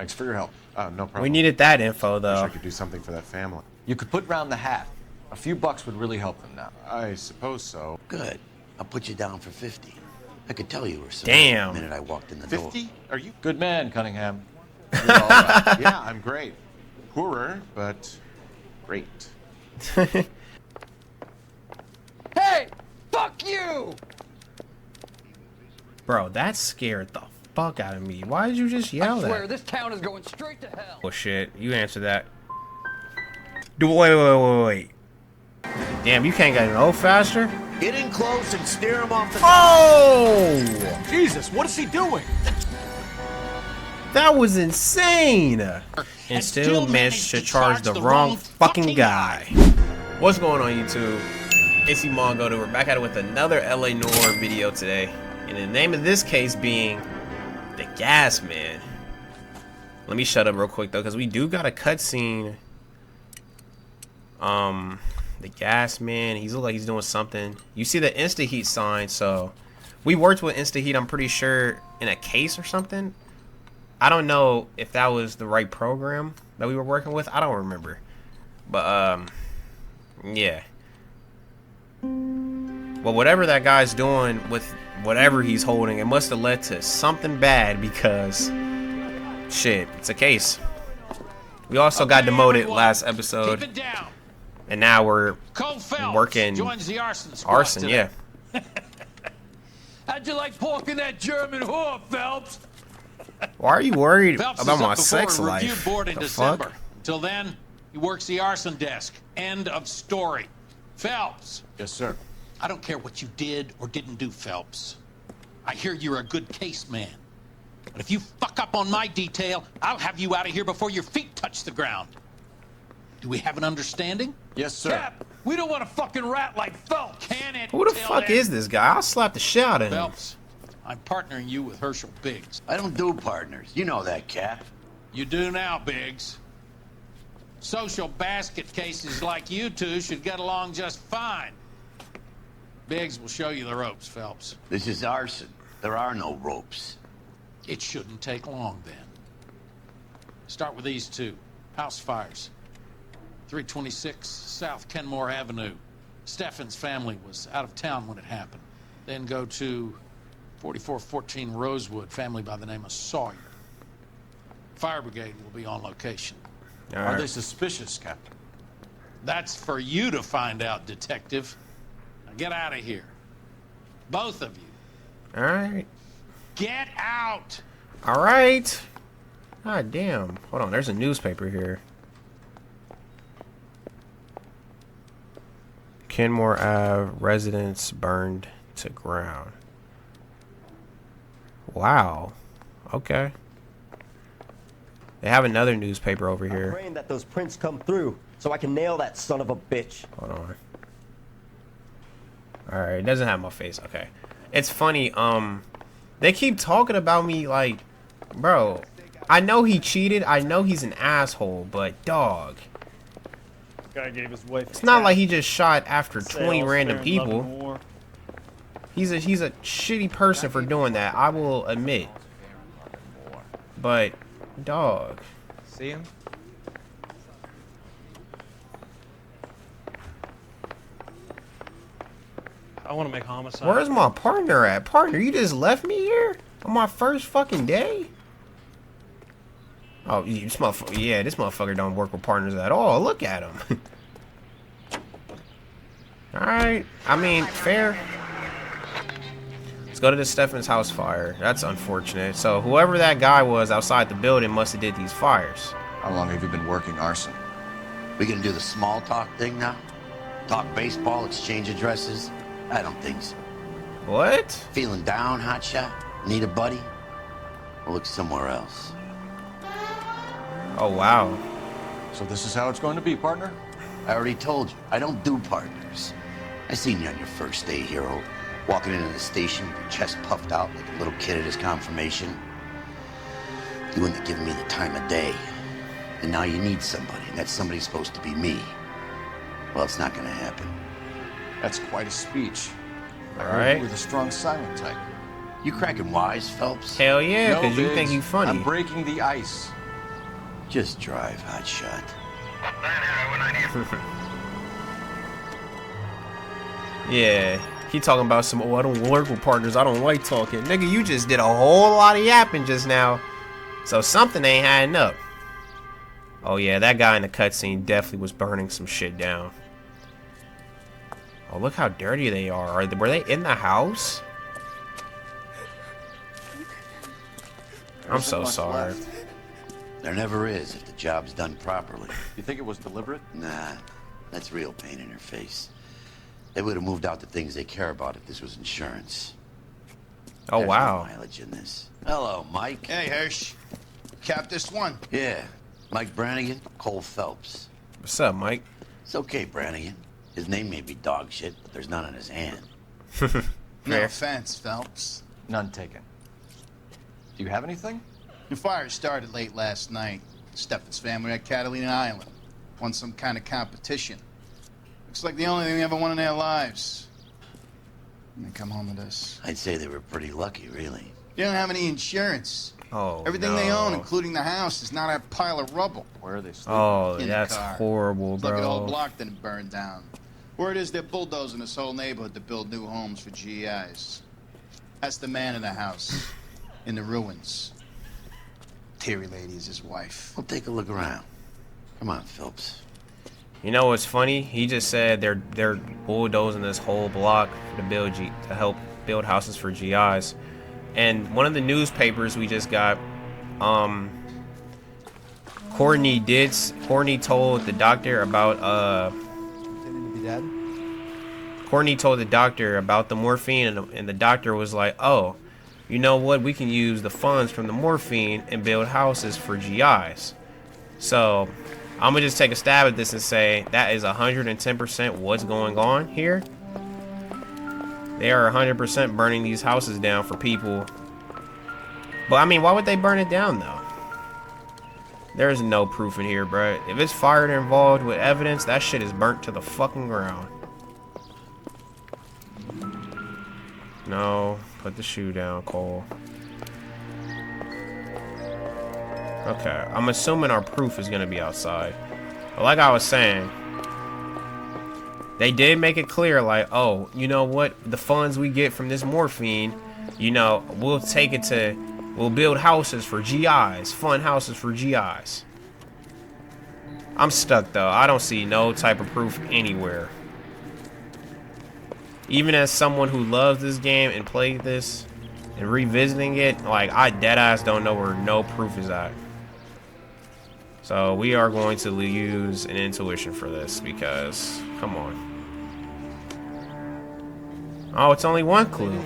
Thanks for your help. No problem. We needed that info, Wish though. I could do something for that family. You could put round the hat. A few bucks would really help them now. I suppose so. Good. I'll put you down for 50. I could tell you were so Damn. the minute I walked in the door. 50? Are you Good man, Cunningham. You're all right. Yeah, I'm great. Poorer, but great. Hey! Fuck you! Bro, that scared the fuck out of me. Why did you just yell I that? swear, this town is going straight to hell. Oh shit, you answer that. Wait. Damn, you can't get no faster? Get in close and steer him off the... Oh! Jesus, what is he doing? That was insane! And still managed to charge the wrong fucking guy. What's going on, YouTube? It's Mongo. We're back at it with another LA Noire video today. And the name of this case being The Gas Man. Let me shut up real quick though, because we do got a cutscene. The Gas Man, he's look like he's doing something. You see the Insta Heat sign, so we worked with Insta Heat, I'm pretty sure, in a case or something. I don't know if that was the right program that we were working with. I don't remember. But yeah. Well, whatever that guy's doing with whatever he's holding, it must have led to something bad because shit, it's a case. We also got demoted last episode. Keep it down. And now we're Cole Phelps working joins the arson squad arson, today. yeah. How'd you like porking that German whore, Phelps? Why are you worried Phelps about is my up sex before a review life? board in The December. fuck? Until then, he works the arson desk. End of story. Phelps, Yes, sir. I don't care what you did or didn't do, Phelps. I hear you're a good case man. But if you fuck up on my detail, I'll have you out of here before your feet touch the ground. Do we have an understanding? Yes, sir. Cap, we don't want a fucking rat like Phelps, can it? Who the fuck is this guy? I'll slap the shit out of him. Phelps, I'm partnering you with Herschel Biggs. I don't do partners. You know that, Cap. You do now, Biggs. Social basket cases like you two should get along just fine. Biggs will show you the ropes, Phelps. This is arson. There are no ropes. It shouldn't take long, then. Start with these two. House fires. 326 South Kenmore Avenue. Steffen's family was out of town when it happened. Then go to 4414 Rosewood, family by the name of Sawyer. Fire brigade will be on location. All Are they right. suspicious, Captain? That's for you to find out, detective. Now get out of here. Both of you. All right. Get out! All right. God damn. Hold on. There's a newspaper here. Kenmore Ave residence burned to ground. Wow. Okay. They have another newspaper over I'm here. praying that those prints come through so I can nail that son of a bitch. Hold on. Alright, it doesn't have my face. Okay. It's funny, they keep talking about me like, bro, I know he cheated, I know he's an asshole, but dog. Guy gave his wife. It's not like he just shot after 20 random people. He's a shitty person for doing that, I will admit. But dog. See him? I want to make homicide. Where's my partner at? Partner, you just left me here on my first fucking day? Oh, this motherfucker, yeah, this motherfucker don't work with partners at all. Look at him. Alright, I mean, fair. Let's go to the Steffen's house fire. That's unfortunate. So whoever that guy was outside the building must have did these fires. How long have you been working arson? We gonna do the small talk thing now? Talk baseball, exchange addresses? I don't think so. What? Feeling down, hotshot? Need a buddy? Or look somewhere else? Oh, wow. So this is how it's going to be, partner? I already told you, I don't do partners. I seen you on your first day, hero. Walking into the station with your chest puffed out like a little kid at his confirmation. You wouldn't have given me the time of day. And now you need somebody, and that somebody's supposed to be me. Well, it's not gonna happen. That's quite a speech. I All heard right. you were the strong silent type. You cracking wise, Phelps? Hell yeah, No, because you Biggs, think you funny. I'm breaking the ice. Just drive, hotshot. Yeah, he talking about some, oh, I don't work with partners, I don't like talking. Nigga, you just did a whole lot of yapping just now. So something ain't adding up. Oh yeah, that guy in the cutscene definitely was burning some shit down. Oh, look how dirty they are. Were they in the house? I'm so sorry. Left. There never is if the job's done properly. You think it was deliberate? Nah, that's real pain in her face. They would have moved out the things they care about if this was insurance. Oh, There's wow. no mileage in this. Hello, Mike. Hey, Hirsch. Cap this one. Yeah, Mike Brannigan, Cole Phelps. What's up, Mike? It's okay, Brannigan. His name may be dog shit, but there's none on his hand. No offense, Phelps. None taken. Do you have anything? The fire started late last night. Steffen's family at Catalina Island. Won some kind of competition. Looks like the only thing they ever won in their lives. And they come home to this. I'd say they were pretty lucky, really. They don't have any insurance. Oh, Everything they own, including the house, is not a pile of rubble. Where are they sleeping? Oh, In the that's car. horrible, It's like an old bro. block that burned down. Word is they're bulldozing this whole neighborhood to build new homes for GIs. That's the man in the house, in the ruins. Terry lady is his wife. We'll take a look around. Come on, Phelps. You know what's funny? He just said they're bulldozing this whole block to help build houses for GIs. And one of the newspapers we just got, Courtney told the doctor about Courtney told the doctor about the morphine, and the doctor was like, oh, you know what? We can use the funds from the morphine and build houses for GIs. So I'm gonna just take a stab at this and say that is 110% what's going on here. They are 100% burning these houses down for people. But I mean, why would they burn it down though? There's no proof in here, bro. If it's fired involved with evidence, that shit is burnt to the fucking ground. No, put the shoe down, Cole. Okay, I'm assuming our proof is gonna be outside. But like I was saying, they did make it clear, like, oh, you know what? The funds we get from this morphine, you know, we'll take it to, we'll build houses for GIs, fun houses for GIs. I'm stuck though. I don't see no type of proof anywhere. Even as someone who loves this game and played this and revisiting it, like, I deadass don't know where no proof is at. So we are going to use an intuition for this because, come on. Oh, it's only one clue.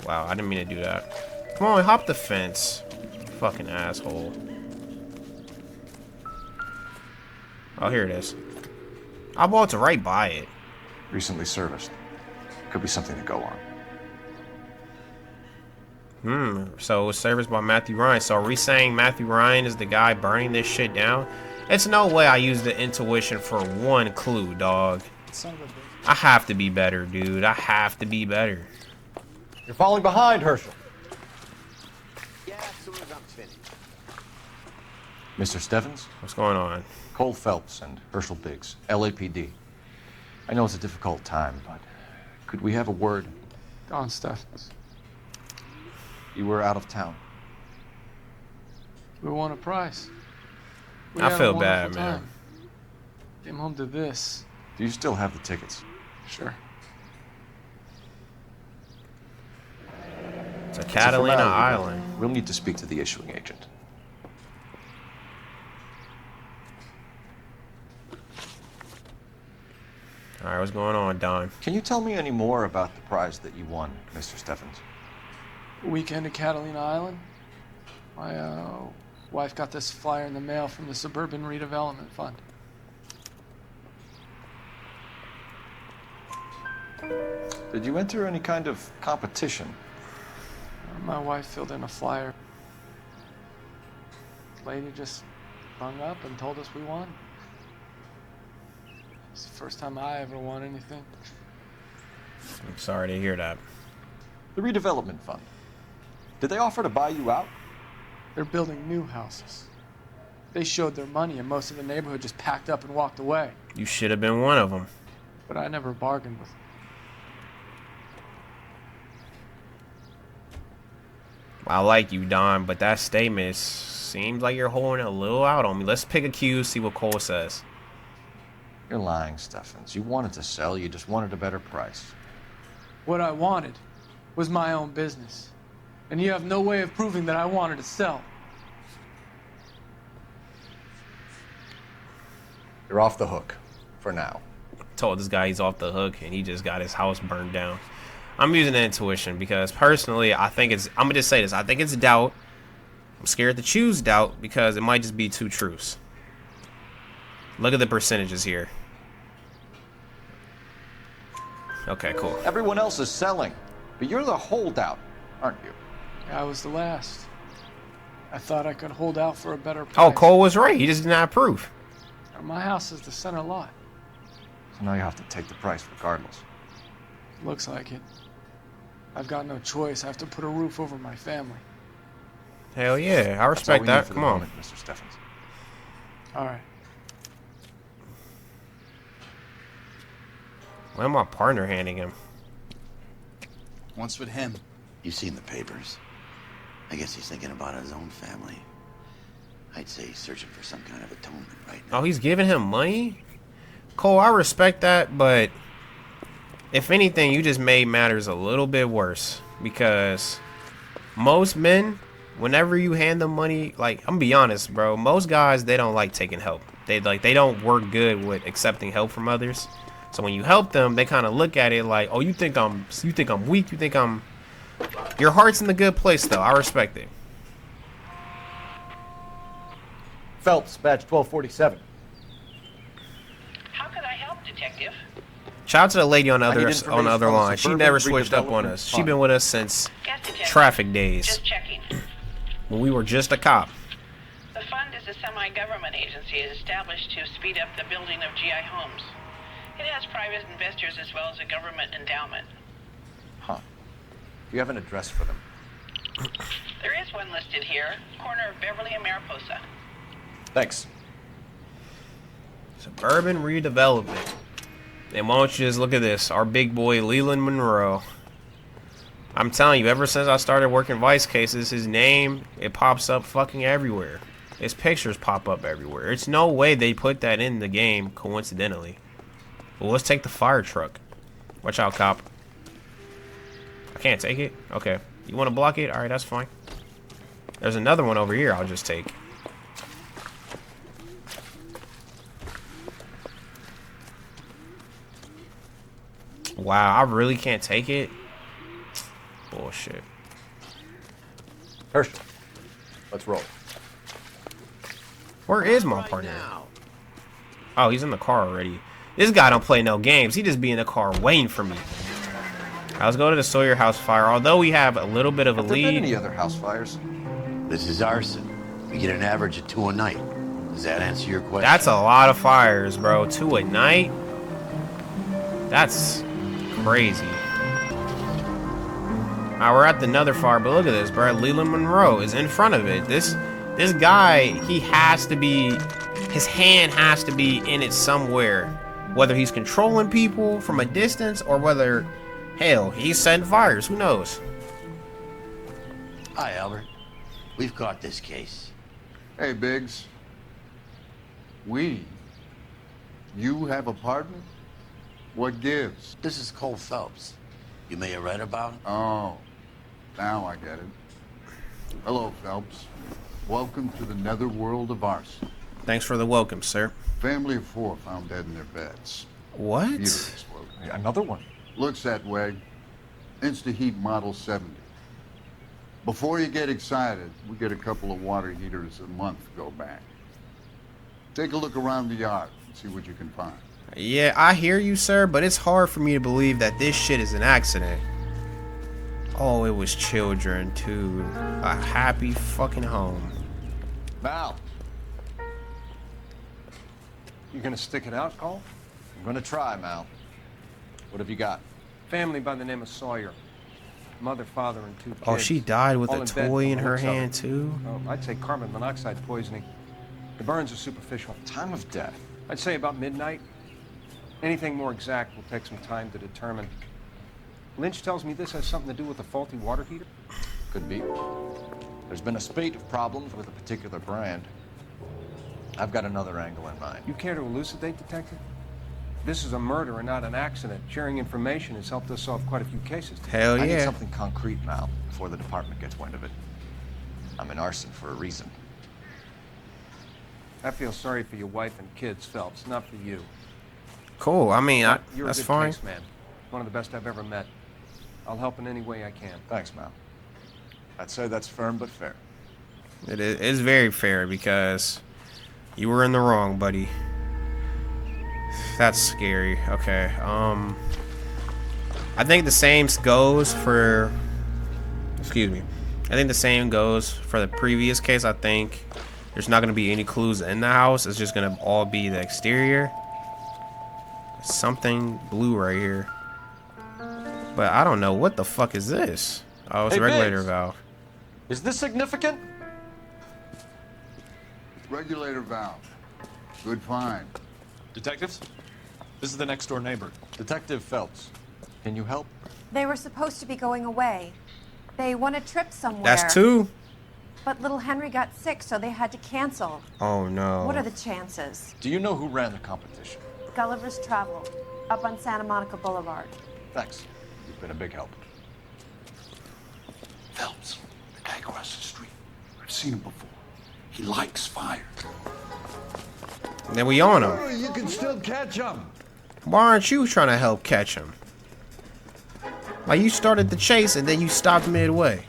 Wow, I didn't mean to do that. Come on, hop the fence. Fucking asshole. Oh, here it is. I walked right by it. Recently serviced. Could be something to go on. So it was serviced by Matthew Ryan. So are we saying Matthew Ryan is the guy burning this shit down? It's no way I used the intuition for one clue, dog. I have to be better, dude. I have to be better. You're falling behind, Herschel. Yeah, as soon as I'm finished. Mr. Steffens, What's going on? Cole Phelps, and Herschel Biggs, LAPD. I know it's a difficult time, but could we have a word? Don Steffens. You were out of town. We won a prize. We I had a feel wonderful bad, man. time. Came home to this. Do you still have the tickets? Sure. It's a It's a Catalina formality, Island. but we'll need to speak to the issuing agent. Alright, what's going on, Don? Can you tell me any more about the prize that you won, Mr. Steffens? Weekend at Catalina Island. My wife got this flyer in the mail from the Suburban Redevelopment Fund. Did you enter any kind of competition? My wife filled in a flyer. Lady just rung up and told us we won. It's the first time I ever won anything. I'm sorry to hear that. The redevelopment fund. Did they offer to buy you out? They're building new houses. They showed their money and most of the neighborhood just packed up and walked away. You should have been one of them. But I never bargained with them. I like you, Don, but that statement seems like you're holding it a little out on me. Let's pick a cue, see what Cole says. You're lying, Steffens. You wanted to sell, you just wanted a better price. What I wanted was my own business. And you have no way of proving that I wanted to sell. You're off the hook. For now. Told this guy he's off the hook and he just got his house burned down. I'm using intuition because personally I think it's, I'm gonna just say this, I think it's doubt. I'm scared to choose doubt because it might just be two truths. Look at the percentages here. Okay, cool. Everyone else is selling, but you're the holdout, aren't you? I was the last. I thought I could hold out for a better price. Oh, Cole was right. He just did not approve. My house is the center lot. So now you have to take the price regardless. Looks like it. I've got no choice. I have to put a roof over my family. Hell yeah, I respect that. Come on, Mr. Steffens. All right. Why my partner handing him? What's with him? You've seen the papers. I guess he's thinking about his own family. I'd say he's searching for some kind of atonement right now. Oh, he's giving him money? Cole, I respect that, but if anything, you just made matters a little bit worse. Because most men, whenever you hand them money, like, I'm gonna be honest, bro, most guys, they don't like taking help. They don't work good with accepting help from others. So when you help them, they kind of look at it like, oh, you think I'm weak, you think I'm... Your heart's in the good place, though. I respect it. Phelps, badge 1247. How could I help, Detective? Shout out to the lady on the other line. She never switched up on us. She been with us since traffic days. Just checking. When we were just a cop. The fund is a semi-government agency established to speed up the building of GI homes. It has private investors as well as a government endowment. Huh. Do you have an address for them? There is one listed here, corner of Beverly and Mariposa. Thanks. Suburban redevelopment. And why don't you just look at this? Our big boy, Leland Monroe. I'm telling you, ever since I started working Vice cases, his name, it pops up fucking everywhere. His pictures pop up everywhere. It's no way they put that in the game coincidentally. Well, let's take the fire truck. Watch out, cop. I can't take it? Okay. You want to block it? Alright, that's fine. There's another one over here I'll just take. Wow, I really can't take it? Bullshit. Herschel, let's roll. Where is my partner? Oh, he's in the car already. This guy don't play no games. He just be in the car waiting for me. Let's go to the Sawyer house fire. Although we have a little bit of a lead. Have there been any other house fires? This is arson. We get an average of 2 a night. Does that answer your question? That's a lot of fires, bro. 2 a night? That's crazy. Alright, we're at another fire, but look at this, bro. Leland Monroe is in front of it. This guy, he has to be, his hand has to be in it somewhere. Whether he's controlling people from a distance or whether, hell, he's setting fires. Who knows? Hi, Albert. We've caught this case. Hey, Biggs. You have a partner? What gives? This is Cole Phelps. You may have read about him. Oh, now I get it. Hello, Phelps. Welcome to the netherworld of arson. Thanks for the welcome, sir. Family of 4 found dead in their beds. What? Heater exploded. Another one. Looks that way. Insta-Heat Model 70. Before you get excited, we get a couple of water heaters a month go back. Take a look around the yard and see what you can find. Yeah, I hear you, sir, but it's hard for me to believe that this shit is an accident. Oh, it was children, too. A happy fucking home. Mal, You gonna stick it out, Cole? I'm gonna try, Mal. What have you got? Family by the name of Sawyer. Mother, father, and 2 kids. Oh, she died with all a in bed toy from in the her looks of it. hand too. Oh, I'd say carbon monoxide poisoning. The burns are superficial. Time of death. I'd say about midnight. Anything more exact will take some time to determine. Lynch tells me this has something to do with a faulty water heater. Could be. There's been a spate of problems with a particular brand. I've got another angle in mind. You care to elucidate, Detective? This is a murder and not an accident. Sharing information has helped us solve quite a few cases. Hell I need yeah. something concrete, Mal, before the department gets wind of it. I'm in arson for a reason. I feel sorry for your wife and kids, Phelps, not for you. Cool. I mean, You're that's a good fine. case man. One of the best I've ever met. I'll help in any way I can. Thanks, Mal. I'd say that's firm but fair. It is very fair because you were in the wrong, buddy. That's scary. Okay. I think the same goes for. Excuse me. I think the same goes for the previous case. I think there's not going to be any clues in the house. It's just going to all be the exterior. Something blue right here. But I don't know. What the fuck is this? Oh, it's a regulator valve. Is this significant? Regulator valve. Good find. Detectives, this is the next door neighbor. Detective Phelps, can you help? They were supposed to be going away. They won a trip somewhere. That's 2. But little Henry got sick, so they had to cancel. Oh no. What are the chances? Do you know who ran the competition? Gulliver's Travel, up on Santa Monica Boulevard. Thanks. You've been a big help. Phelps, the guy across the street. I've seen him before. He likes fire. Then we on him. Oh, you can still catch him. Why aren't you trying to help catch him? Like, you started the chase and then you stopped midway.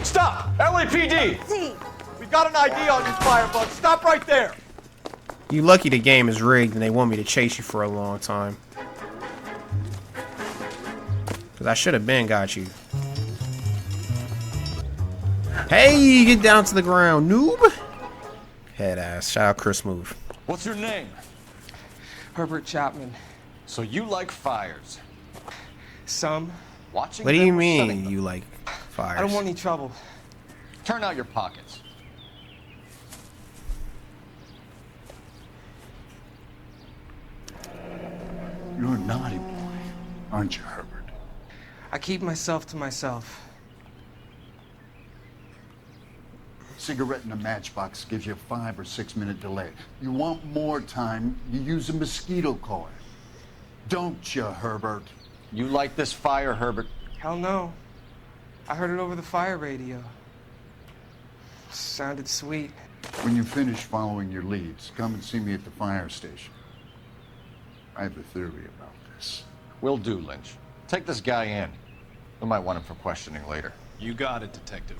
Stop! LAPD! See. We've got an ID on this firebug. Stop right there! You lucky the game is rigged and they want me to chase you for a long time. Because I should have been got you. Hey, get down to the ground, noob. Head ass. Shout out Chris Move. What's your name? Herbert Chapman. So you like fires? Some. Watching What do them you or setting mean them? you like fires? I don't want any trouble. Turn out your pockets. You're a naughty boy, aren't you, Herbert? I keep myself to myself. Cigarette in a matchbox gives you a 5 or 6 minute delay. You want more time, you use a mosquito coil. Don't you, Herbert? You like this fire, Herbert? Hell no. I heard it over the fire radio. Sounded sweet. When you finish following your leads, come and see me at the fire station. I have a theory about this. Will do, Lynch. Take this guy in. We might want him for questioning later. You got it, Detective.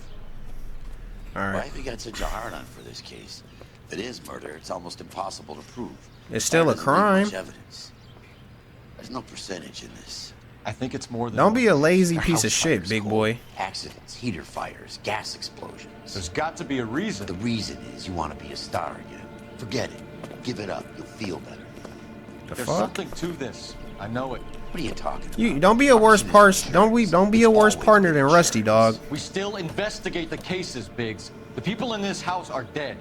All Why right. have you got such a hard-on for this case? If it is murder, it's almost impossible to prove. It's still a Fire doesn't leave crime. much evidence. There's no percentage in this. I think it's more than... Don't be a lazy They're piece of house shit, fires, big Cole. boy. Accidents, heater fires, gas explosions. There's got to be a reason. The reason is you want to be a star again. Forget it. Give it up. You'll feel better. The There's fuck? something to this. I know it. What are you talking about? You don't be a worse don't be a worse partner than Rusty, dog. We still investigate the cases, Biggs. The people in this house are dead.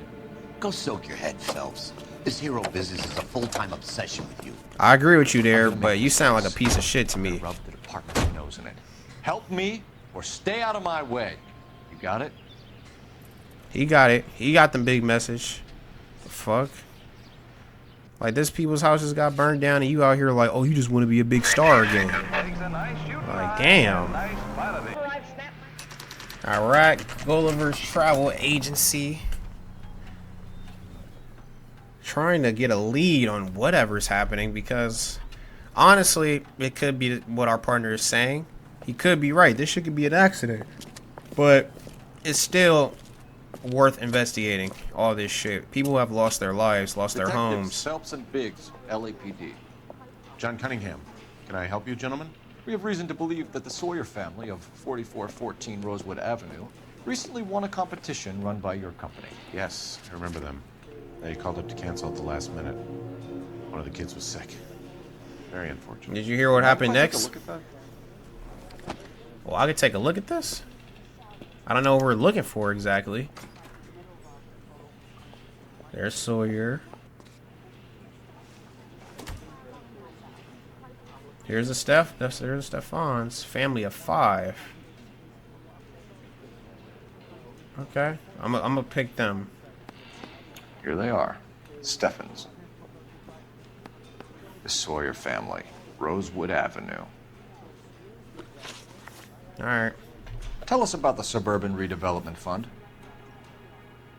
Go soak your head, Phelps. This hero business is a full-time obsession with you. I agree with you there, but you sound like a piece of shit to me. Rub the department's nose in it. Help me or stay out of my way. You got it? He got it. He got the big message. The fuck? Like, this people's houses got burned down and you out here like, oh, you just want to be a big star again. Like, damn. Alright, Gulliver's Travel Agency. Trying to get a lead on whatever's happening because, honestly, it could be what our partner is saying. He could be right. This shit could be an accident. But it's still worth investigating all this shit. People have lost their lives, lost their homes. Phelps and Biggs, LAPD. John Cunningham. Can I help you, gentlemen? We have reason to believe that the Sawyer family of 4414 Rosewood Avenue recently won a competition run by your company. Yes, I remember them. They called up to cancel at the last minute. One of the kids was sick. Very unfortunate. Did you hear what happened Mind if I next? take a look at that? Well, I could take a look at this. I don't know what we're looking for exactly. There's Sawyer. Here's the there's the Stephans. Family of 5. Okay. I'm gonna pick them. Here they are. Stephens. The Sawyer family. Rosewood Avenue. Alright. Tell us about the Suburban Redevelopment Fund.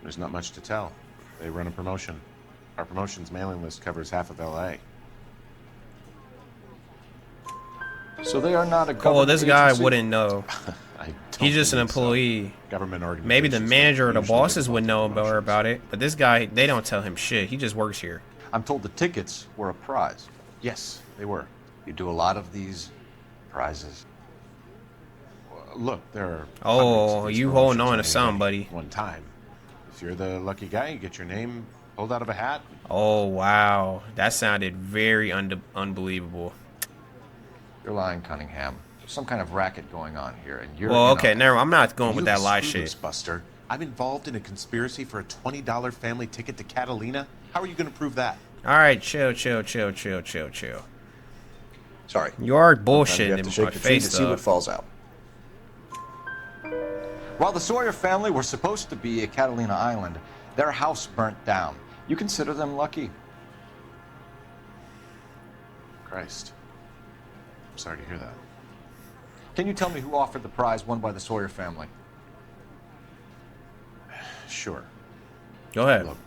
There's not much to tell. They run a promotion. Our promotion's mailing list covers half of LA. So they are not a Oh, government this guy agency? wouldn't know. He's just an employee. Government organizations. Maybe the manager or the usually bosses get would know promotions. more about it. But this guy, they don't tell him shit. He just works here. I'm told the tickets were a prize. Yes, they were. You do a lot of these prizes. Look, there are. Oh, hundreds of these you holding promotions on to any some, day, buddy. One time. If you're the lucky guy, you get your name pulled out of a hat. Oh, wow. That sounded very unbelievable. You're lying, Cunningham. There's some kind of racket going on here, and you're. Well, in okay, on it. never. I'm not going with You that lie screw loose, shit. Buster. I'm involved in a conspiracy for a $20 family ticket to Catalina. How are you going to prove that? All right, chill. Sorry. You are Sometimes bullshitting you have in to shake my the tree face, to see though. what falls out. While the Sawyer family were supposed to be at Catalina Island, their house burnt down. You consider them lucky? Christ. I'm sorry to hear that. Can you tell me who offered the prize won by the Sawyer family? Sure. Go ahead. Look,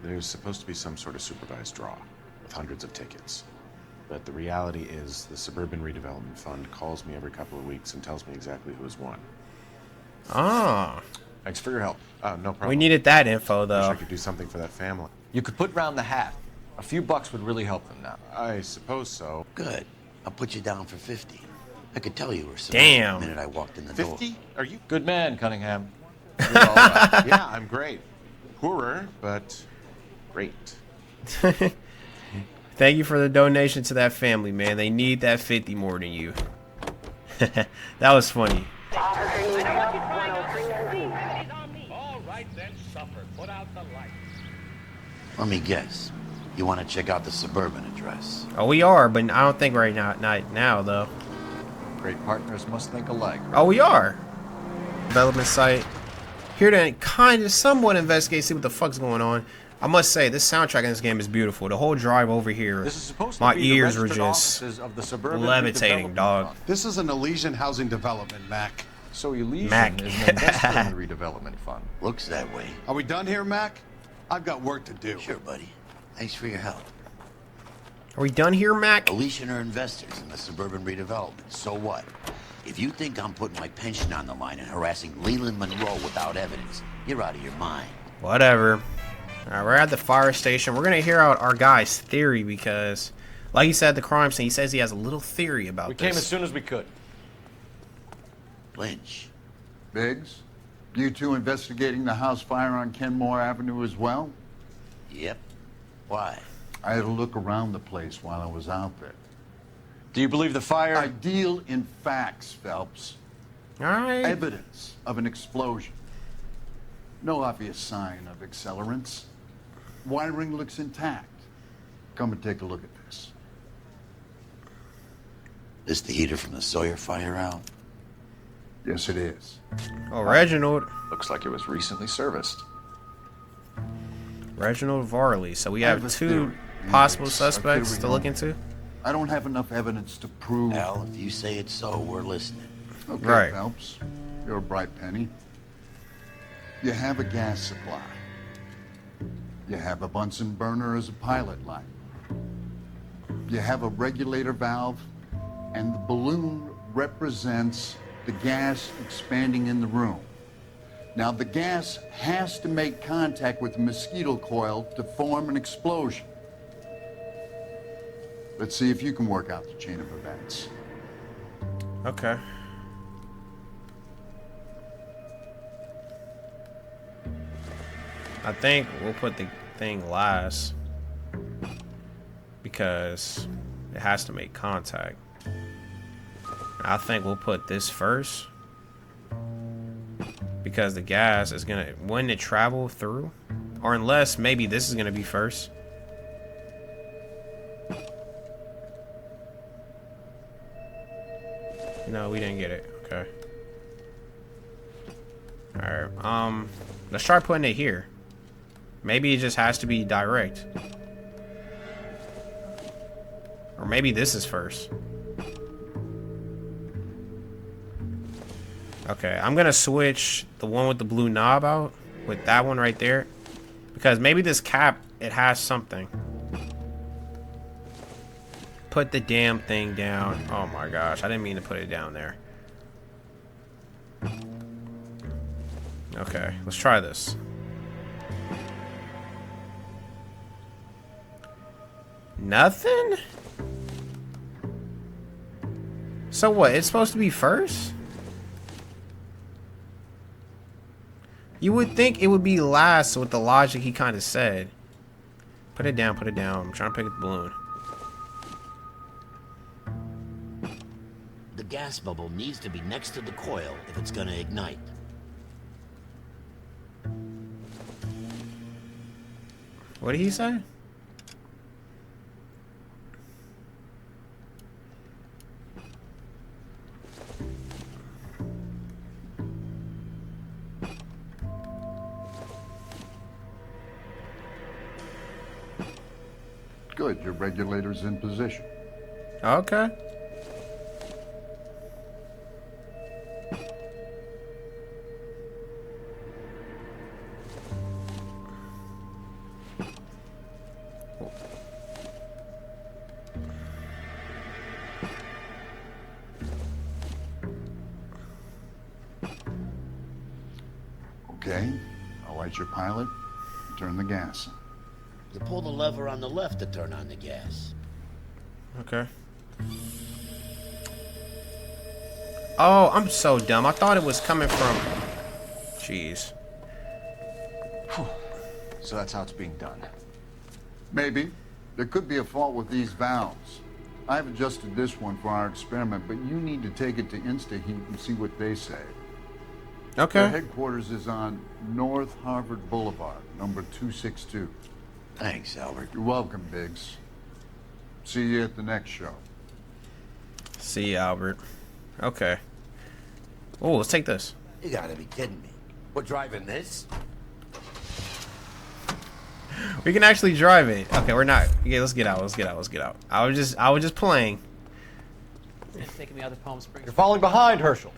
there's supposed to be some sort of supervised draw with hundreds of tickets. But the reality is the Suburban Redevelopment Fund calls me every couple of weeks and tells me exactly who has won. Ah. Thanks for your help. No problem. We needed that info, Wish though. I could do something for that family. You could put round the hat. A few bucks would really help them now. I suppose so. Good. I'll put you down for 50. I could tell you were so Damn. the minute I walked in the door. 50? Are you? Good man, Cunningham. You're all right. Yeah, I'm great. Poorer, but great. Thank you for the donation to that family, man. They need that 50 more than you. That was funny. All right, then, suffer. Put out the light. Let me guess. You want to check out the Suburban address? Oh, we are, but I don't think right now, not now, though. Great partners must think alike. Oh, we are. Development site. Here to kind of somewhat investigate, see what the fuck's going on. I must say, this soundtrack in this game is beautiful. The whole drive over here, This is supposed to my be the ears were registered just offices of the Suburban levitating, Redevelopment dog. Fund. This is an Elysian housing development, Mac. So Elysian Mac. is an investor in the redevelopment fund. Looks that way. Are we done here, Mac? I've got work to do. Sure, buddy. Thanks for your help. Are we done here, Mac? Elysian are investors in the Suburban Redevelopment. So what? If you think I'm putting my pension on the line and harassing Leland Monroe without evidence, you're out of your mind. Whatever. Alright, we're at the fire station. We're gonna hear out our guy's theory because, like he said at the crime scene, he says he has a little theory about We this. came as soon as we could. Lynch. Biggs, you two investigating the house fire on Kenmore Avenue as well? Yep. Why? I had a look around the place while I was out there. Do you believe the fire? I deal in facts, Phelps. Alright. Evidence of an explosion. No obvious sign of accelerants. Wiring looks intact. Come and take a look at this. This the heater from the Sawyer fire out? Yes, it is. Oh, Reginald. Looks like it was recently serviced. Reginald Varley. So we I have have a two theory. possible It's suspects theory to look only. into. I don't have enough evidence to prove. Al, if you say it's so, we're listening. Okay, Right. Phelps. You're a bright penny. You have a gas supply. You have a Bunsen burner as a pilot light. You have a regulator valve, and the balloon represents the gas expanding in the room. Now, the gas has to make contact with the mosquito coil to form an explosion. Let's see if you can work out the chain of events. Okay. I think we'll put the thing last because It has to make contact. I think we'll put this first. Because the gas is gonna, when it travel through, or unless maybe this is gonna be first. No, we didn't get it. Okay. Alright, let's try putting it here. Maybe it just has to be direct. Or maybe this is first. Okay, I'm gonna switch the one with the blue knob out with that one right there. Because maybe this cap, it has something. Put the damn thing down. Oh my gosh, I didn't mean to put it down there. Okay, let's try this. Nothing? So what, it's supposed to be first? You would think it would be last with the logic he kind of said. Put it down, put it down. I'm trying to pick up the balloon. The gas bubble needs to be next to the coil if it's gonna ignite. What did he say? Good, your regulator's in position. Okay. Okay, I'll light your pilot and turn the gas on. You pull the lever on the left to turn on the gas. Okay. Oh, I'm so dumb. I thought it was coming from... Jeez. So that's how it's being done. Maybe. There could be a fault with these valves. I've adjusted this one for our experiment, but you need to take it to InstaHeat and see what they say. Okay. Their headquarters is on North Harvard Boulevard, number 262. Thanks, Albert. You're welcome, Biggs. See you at the next show. See you, Albert. Okay. Oh, let's take this. You gotta be kidding me. We're driving this? We can actually drive it. Okay, we're not. Okay, let's get out. Let's get out. Let's get out. I was just playing. It's taking me out of Palm Springs. You're falling behind, Herschel.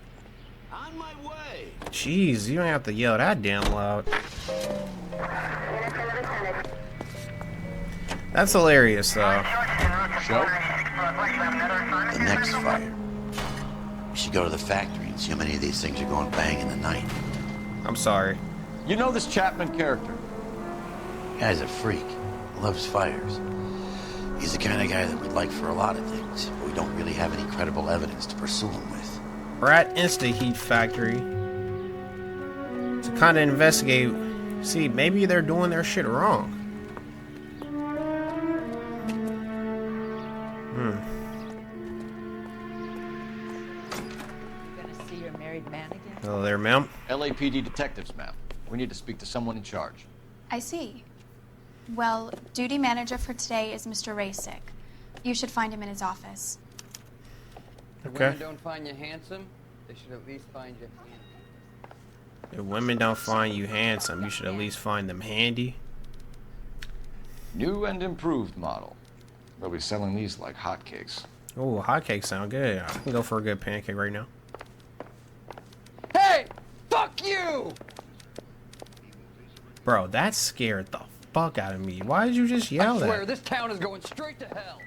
On my way. Jeez, you don't have to yell that damn loud. That's hilarious, though. Show? The next fire. We should go to the factory and see how many of these things are going bang in the night. I'm sorry. You know this Chapman character? Guy's a freak. Loves fires. He's the kind of guy that we'd like for a lot of things, but we don't really have any credible evidence to pursue him with. We're at InstaHeat Factory to kind of investigate. See, maybe they're doing their shit wrong. Gonna see your married man again? Hello there, ma'am. LAPD detectives, ma'am. We need to speak to someone in charge. I see. Well, duty manager for today is Mr. Rasick. You should find him in his office. If Okay. women don't find you handsome, they should at least find you handy. If women don't find you handsome, you should at least find them handy. New and improved model. They'll be selling these like hotcakes. Oh, hotcakes sound good. I can go for a good pancake right now. Hey! Fuck you! Bro, that scared the fuck out of me. Why did you just yell I swear, that? this town is going straight to hell.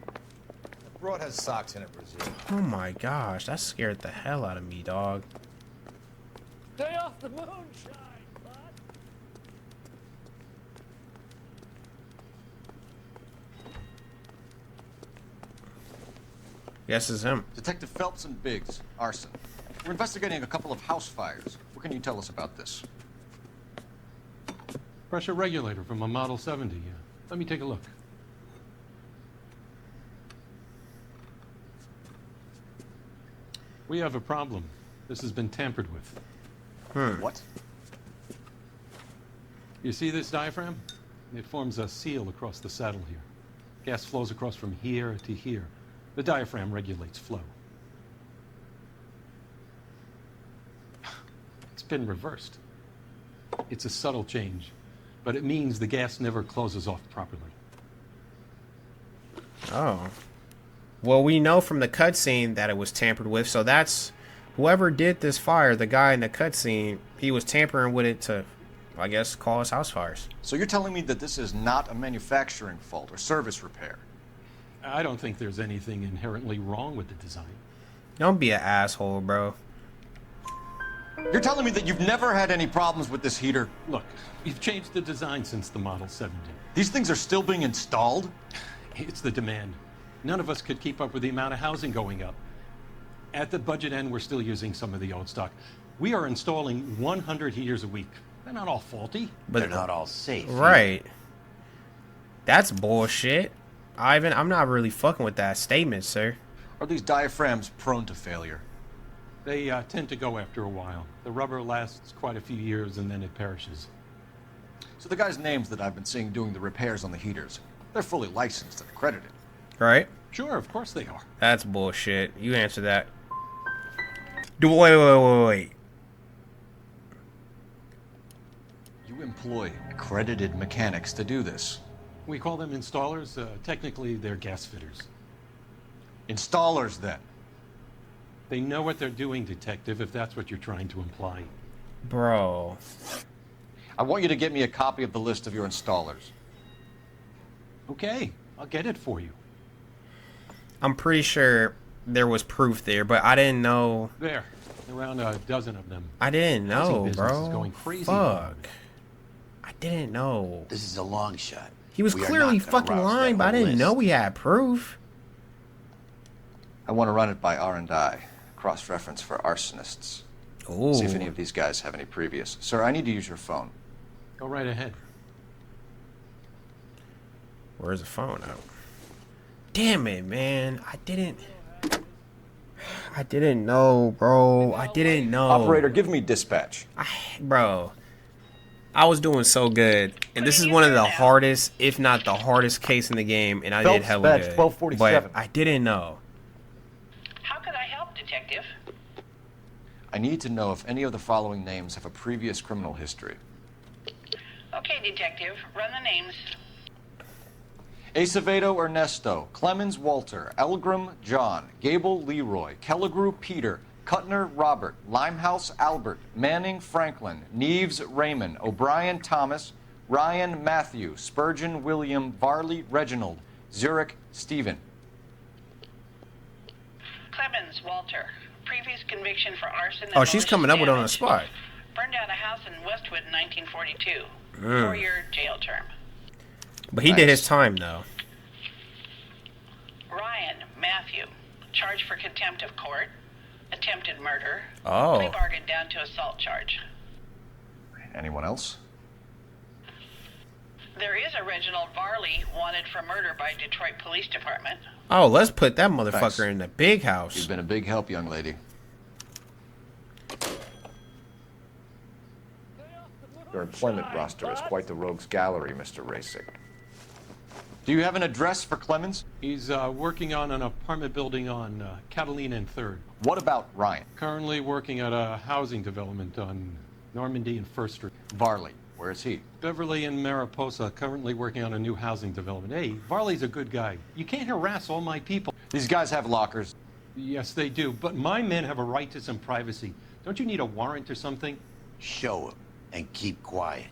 The broad has socks in it, Brazil. Oh my gosh, that scared the hell out of me, dog. Stay off the moonshine, bud. Yes, it's him. Detective Phelps and Biggs, arson. We're investigating a couple of house fires. What can you tell us about this? Pressure regulator from a Model 70. Let me take a look. We have a problem. This has been tampered with. What? You see this diaphragm? It forms a seal across the saddle here. Gas flows across from here to here. The diaphragm regulates flow. It's been reversed. It's a subtle change, but it means the gas never closes off properly. Oh. Well, we know from the cutscene that it was tampered with, so that's whoever did this fire, the guy in the cutscene, he was tampering with it to, I guess, cause house fires. So you're telling me that this is not a manufacturing fault or service repair? I don't think there's anything inherently wrong with the design. Don't be an asshole, bro. You're telling me that you've never had any problems with this heater? Look, we've changed the design since the Model 70. These things are still being installed? It's the demand. None of us could keep up with the amount of housing going up. At the budget end, we're still using some of the old stock. We are installing 100 heaters a week. They're not all faulty. But they're not all safe. Right. That's bullshit. Ivan, I'm not really fucking with that statement, sir. Are these diaphragms prone to failure? They tend to go after a while. The rubber lasts quite a few years and then it perishes. So the guys' names that I've been seeing doing the repairs on the heaters, they're fully licensed and accredited. Right? Sure, of course they are. That's bullshit. You answer that. Wait. You employ accredited mechanics to do this. We call them installers. Technically, they're gas fitters. Installers, then? They know what they're doing, Detective, if that's what you're trying to imply. Bro. I want you to get me a copy of the list of your installers. Okay, I'll get it for you. I'm pretty sure there was proof there, but I didn't know. There, around a dozen of them. I didn't know, Business bro. is going crazy. Fuck. I didn't know. This is a long shot. He was clearly fucking lying, but I didn't know we had proof. I want to run it by R&I, cross-reference for arsonists. Ooh. See if any of these guys have any previous. Sir, I need to use your phone. Go right ahead. Where's the phone out? Damn it, man. I didn't know, bro. I didn't know. Operator, give me dispatch. Bro, I was doing so good. And this is one of the hardest, if not the hardest case in the game. And I did hella badge good. 1247. But I didn't know. How could I help, Detective? I need to know if any of the following names have a previous criminal history. Okay, Detective, run the names. Acevedo Ernesto, Clemens Walter, Elgram John, Gable Leroy, Kelligrew Peter, Kuttner Robert, Limehouse Albert, Manning Franklin, Neves Raymond, O'Brien Thomas, Ryan Matthew, Spurgeon William, Varley Reginald, Zurich Stephen. Clemens Walter. Previous conviction for arson and Oh, she's coming up with it on the damage. spot. Burned down a house in Westwood in 1942. 4-year jail term. But he did his time, though. Ryan Matthew. Charged for contempt of court. Attempted murder. Oh. Plea bargain down to assault charge. Anyone else? There is a Reginald Varley wanted for murder by Detroit Police Department. Oh, let's put that motherfucker Thanks. in the big house. You've been a big help, young lady. Your employment roster is quite the rogues gallery, Mr. Racing. Do you have an address for Clemens? He's working on an apartment building on Catalina and 3rd. What about Ryan? Currently working at a housing development on Normandy and 1st Street. Varley, where is he? Beverly and Mariposa, currently working on a new housing development. Hey, Varley's a good guy. You can't harass all my people. These guys have lockers. Yes, they do, but my men have a right to some privacy. Don't you need a warrant or something? Show him and keep quiet.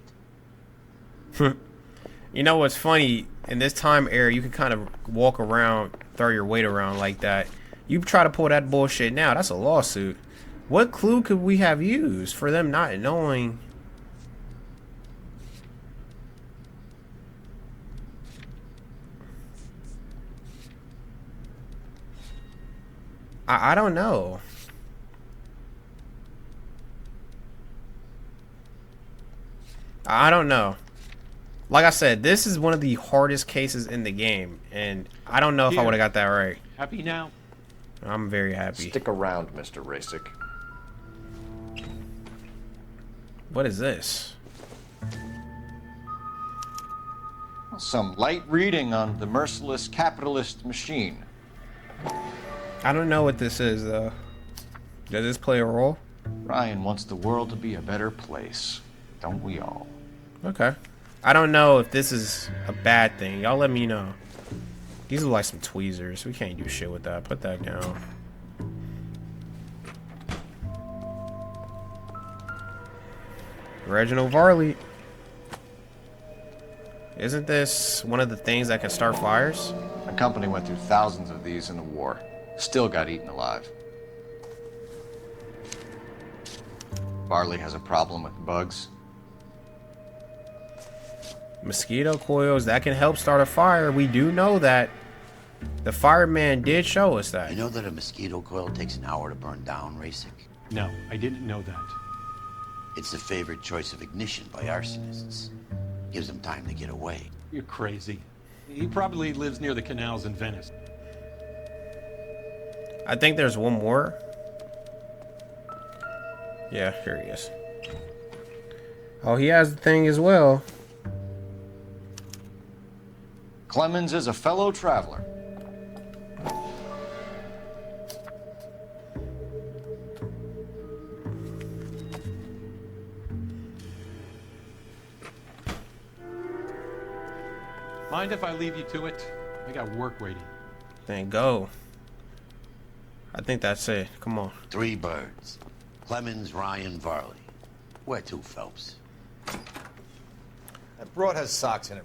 You know what's funny? In this time era, you can kind of walk around, throw your weight around like that. You try to pull that bullshit now, that's a lawsuit. What clue could we have used for them not knowing? I don't know. I don't know. Like I said, this is one of the hardest cases in the game, and I don't know if I would have got that right. Happy now? I'm very happy. Stick around, Mr. Rasick. What is this? Some light reading on the merciless capitalist machine. I don't know what this is, though. Does this play a role? Ryan wants the world to be a better place. Don't we all? Okay. I don't know if this is a bad thing. Y'all let me know. These are like some tweezers. We can't do shit with that. Put that down. Reginald Varley. Isn't this one of the things that can start fires? My company went through thousands of these in the war. Still got eaten alive. Varley has a problem with bugs. Mosquito coils, that can help start a fire. We do know that. The fireman did show us that. You know that a mosquito coil takes an hour to burn down, Rasick? No, I didn't know that. It's the favorite choice of ignition by arsonists. Gives them time to get away. You're crazy. He probably lives near the canals in Venice. I think there's one more. Yeah, here he is. Oh, he has the thing as well. Clemens is a fellow traveler. Mind if I leave you to it? I got work waiting. Then go. I think that's it. Come on. 3 birds. Clemens, Ryan, Varley. Where to, Phelps? That broad has socks in it.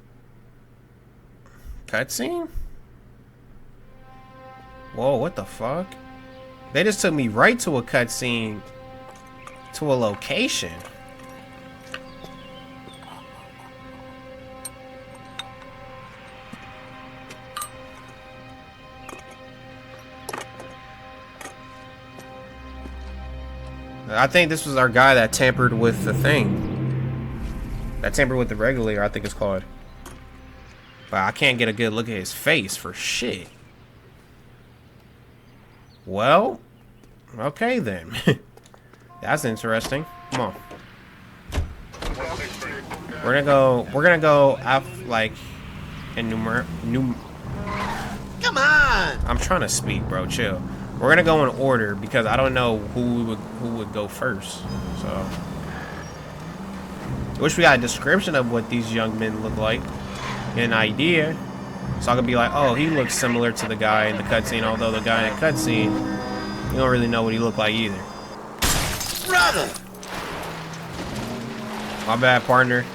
Cutscene? Whoa, what the fuck? They just took me right to a cutscene. To a location. I think this was our guy that tampered with the thing. That tampered with the regulator, I think it's called. But I can't get a good look at his face for shit. Well, okay then. That's interesting. Come on. We're gonna go like enumerate. Come on! I'm trying to speak, bro. Chill. We're gonna go in order because I don't know who would go first. So, I wish we got a description of what these young men look like, get an idea, so I could be like, oh, he looks similar to the guy in the cutscene. Although the guy in the cutscene, you don't really know what he looked like either. Brother! My bad, partner.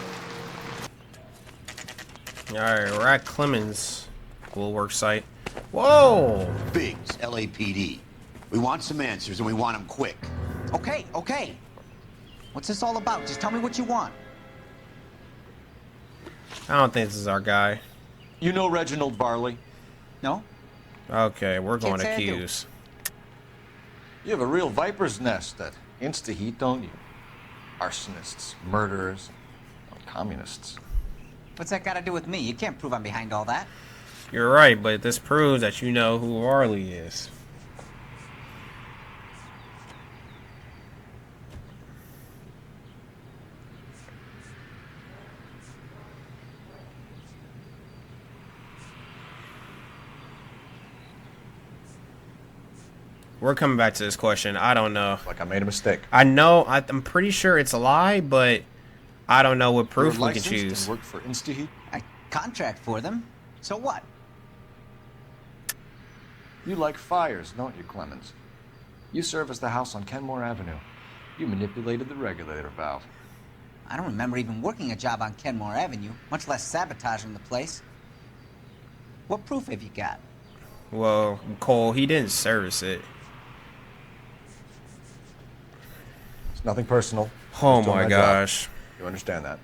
All right, we're at Clemens' school work site. Whoa! Biggs, LAPD. We want some answers and we want them quick. Okay, okay. What's this all about? Just tell me what you want. I don't think this is our guy. You know Reginald Varley? No. Okay, we're going to Can't say I do. Q's. You have a real viper's nest that insta-heat, don't you? Arsonists, murderers, communists. What's that got to do with me? You can't prove I'm behind all that. You're right, but this proves that you know who Varley is. We're coming back to this question. I don't know. Like I made a mistake. I know. I'm pretty sure it's a lie, but I don't know what proof we can choose. Work for InstaHeat? I contract for them. So what? You like fires, don't you, Clemens? You serviced the house on Kenmore Avenue. You manipulated the regulator valve. I don't remember even working a job on Kenmore Avenue, much less sabotaging the place. What proof have you got? Well, Cole, he didn't service it. It's nothing personal. Oh Just doing my job. gosh. You understand that?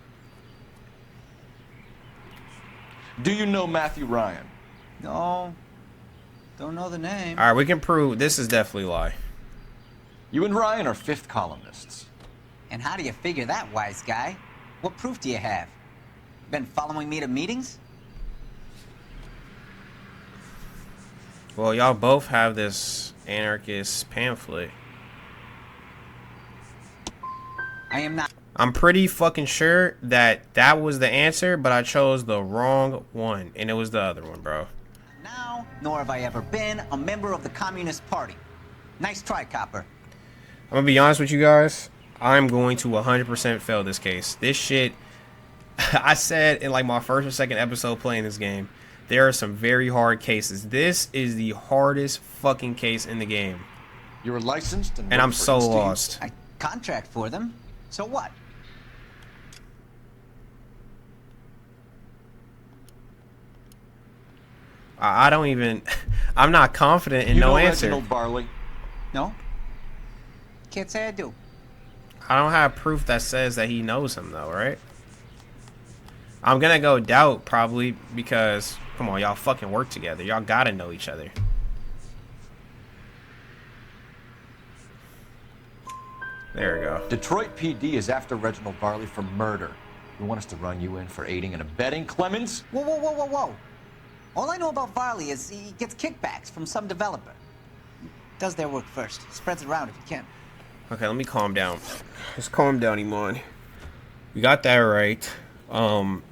Do you know Matthew Ryan? No. Don't know the name. All right, we can prove this is definitely a lie. You and Ryan are fifth columnists. And how do you figure that, wise guy? What proof do you have? Been following me to meetings? Well, y'all both have this anarchist pamphlet. I am not. I'm pretty fucking sure that that was the answer, but I chose the wrong one, and it was the other one, bro. Now, nor have I ever been a member of the Communist Party. Nice try, Copper. I'm gonna be honest with you guys. I'm going to 100% fail this case. This shit, I said in like my first or second episode playing this game, there are some very hard cases. This is the hardest fucking case in the game. You were licensed and I'm so lost. I contract for them. So what? I don't even. I'm not confident in no answer. Reginald Barley? No. Can't say I do. I don't have proof that says that he knows him though, right? I'm gonna go doubt probably because come on, y'all fucking work together. Y'all gotta know each other. There we go. Detroit PD is after Reginald Barley for murder. You want us to run you in for aiding and abetting, Clemens? Whoa, whoa, whoa, whoa, whoa. All I know about Varley is he gets kickbacks from some developer. Does their work first. Spreads it around if he can. Okay, let me calm down. Just calm down, Iman. We got that right.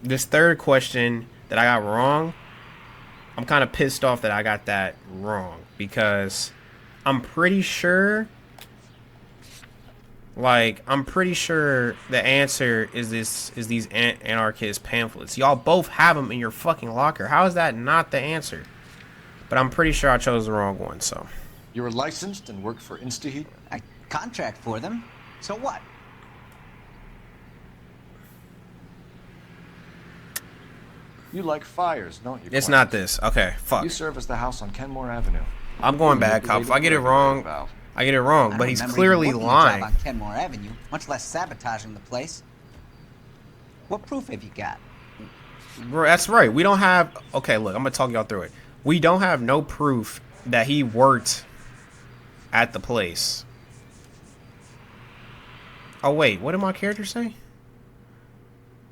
This third question that I got wrong, I'm kind of pissed off that I got that wrong because I'm pretty sure the answer is these anarchist pamphlets. Y'all both have them in your fucking locker. How is that not the answer? But I'm pretty sure I chose the wrong one, so. You were licensed and worked for InstaHeat? I contract for them. So what? You like fires, don't you? It's not this. Okay, fuck. You serve as the house on Kenmore Avenue. I'm going bad, cop. If I get it wrong, I get it wrong. But he's clearly lying. On Kenmore Avenue, much less sabotaging the place. What proof have you got? Bro, that's right. We don't have. Okay, look, I'm gonna talk y'all through it. We don't have no proof that he worked at the place. Oh wait, what did my character say?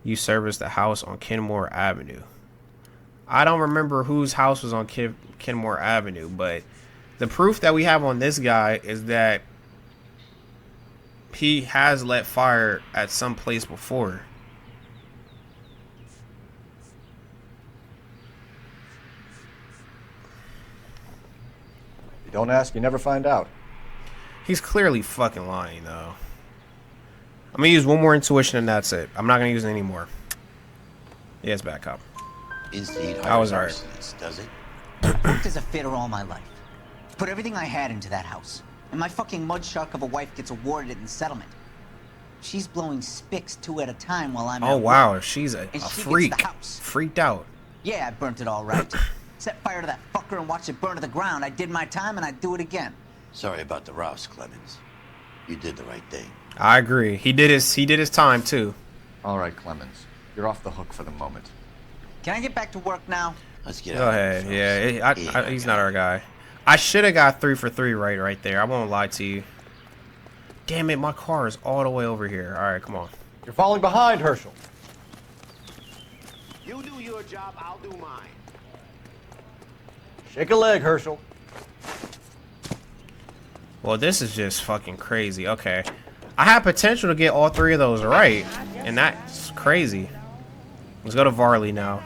You service the house on Kenmore Avenue. I don't remember whose house was on Kenmore Avenue, but the proof that we have on this guy is that he has let fire at some place before. You don't ask, you never find out. He's clearly fucking lying, though. I'm gonna use one more intuition and that's it. I'm not gonna use it anymore. Yeah, it's back up. I was alright. Does it? I've worked as a fitter all my life. Put everything I had into that house. And my fucking mudshark of a wife gets awarded it in settlement. She's blowing spics 2 at a time while I'm Oh at wow, work. she's a And she freak. gets the house. Freaked out. Yeah, I burnt it all right. Set fire to that fucker and watched it burn to the ground. I did my time and I'd do it again. Sorry about the rouse, Clemens. You did the right thing. I agree. He did his time too. All right, Clemens. You're off the hook for the moment. Can I get back to work now? Let's get Go ahead. Yeah, he's not our guy. I should have got 3 for 3 right there. I won't lie to you. Damn it, my car is all the way over here. All right, come on. You're falling behind, Herschel. You do your job, I'll do mine. Shake a leg, Herschel. Well, this is just fucking crazy. Okay. I have potential to get all 3 of those right, and that's crazy. Let's go to Varley now.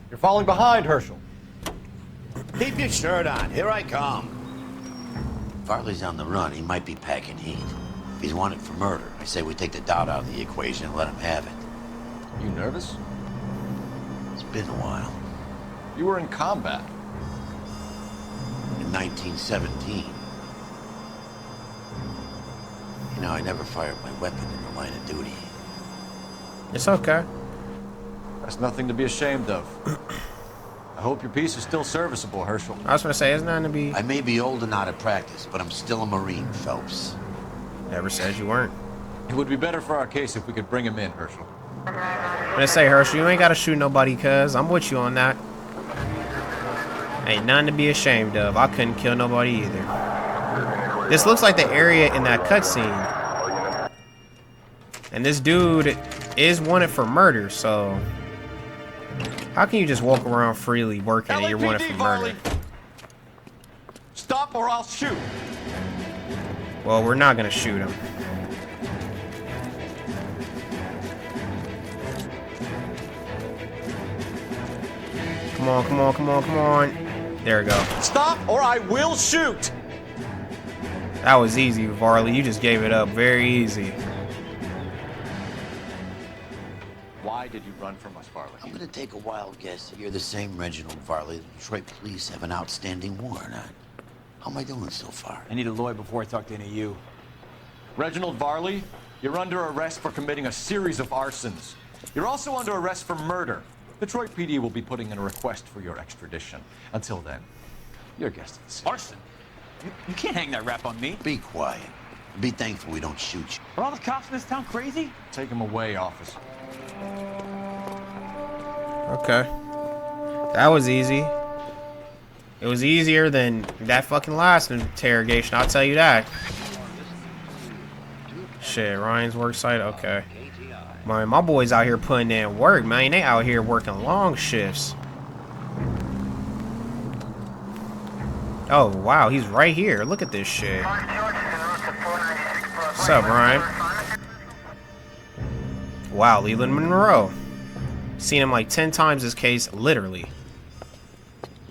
You're falling behind, Herschel. Keep your shirt on. Here I come. Farley's on the run. He might be packing heat. If he's wanted for murder, I say we take the doubt out of the equation and let him have it. You nervous? It's been a while. You were in combat. In 1917. You know, I never fired my weapon in the line of duty. It's okay. That's nothing to be ashamed of. I hope your piece is still serviceable, Herschel. I was gonna say, it's nothing to be. I may be old and out of practice, but I'm still a Marine, Phelps. Never said you weren't. It would be better for our case if we could bring him in, Herschel. I'm gonna say, Herschel, you ain't gotta shoot nobody, cuz I'm with you on that. Ain't nothing to be ashamed of. I couldn't kill nobody either. This looks like the area in that cutscene. And this dude is wanted for murder, so How can you just walk around freely working and you're wanted for murder? Stop or I'll shoot. Well, we're not gonna shoot him. Come on, come on, come on, come on. There we go. Stop or I will shoot. That was easy, Varley. You just gave it up. Very easy. Why did you run from us, Varley? I'm gonna take a wild guess that you're the same Reginald Varley the Detroit police have an outstanding warrant on. How am I doing so far? I need a lawyer before I talk to any of you. Reginald Varley, you're under arrest for committing a series of arsons. You're also under arrest for murder. Detroit PD will be putting in a request for your extradition. Until then, you're a guest of the city. Arson? You can't hang that rap on me. Be quiet. Be thankful we don't shoot you. Are all the cops in this town crazy? Take him away, officer. Okay. That was easy. It was easier than that fucking last interrogation, I'll tell you that. Shit, Ryan's work site, okay. Man, my boys out here putting in work, man. They out here working long shifts. Oh, wow, he's right here. Look at this shit. What's up, Ryan? Wow, Leland Monroe. Seen him like 10 times this case, literally.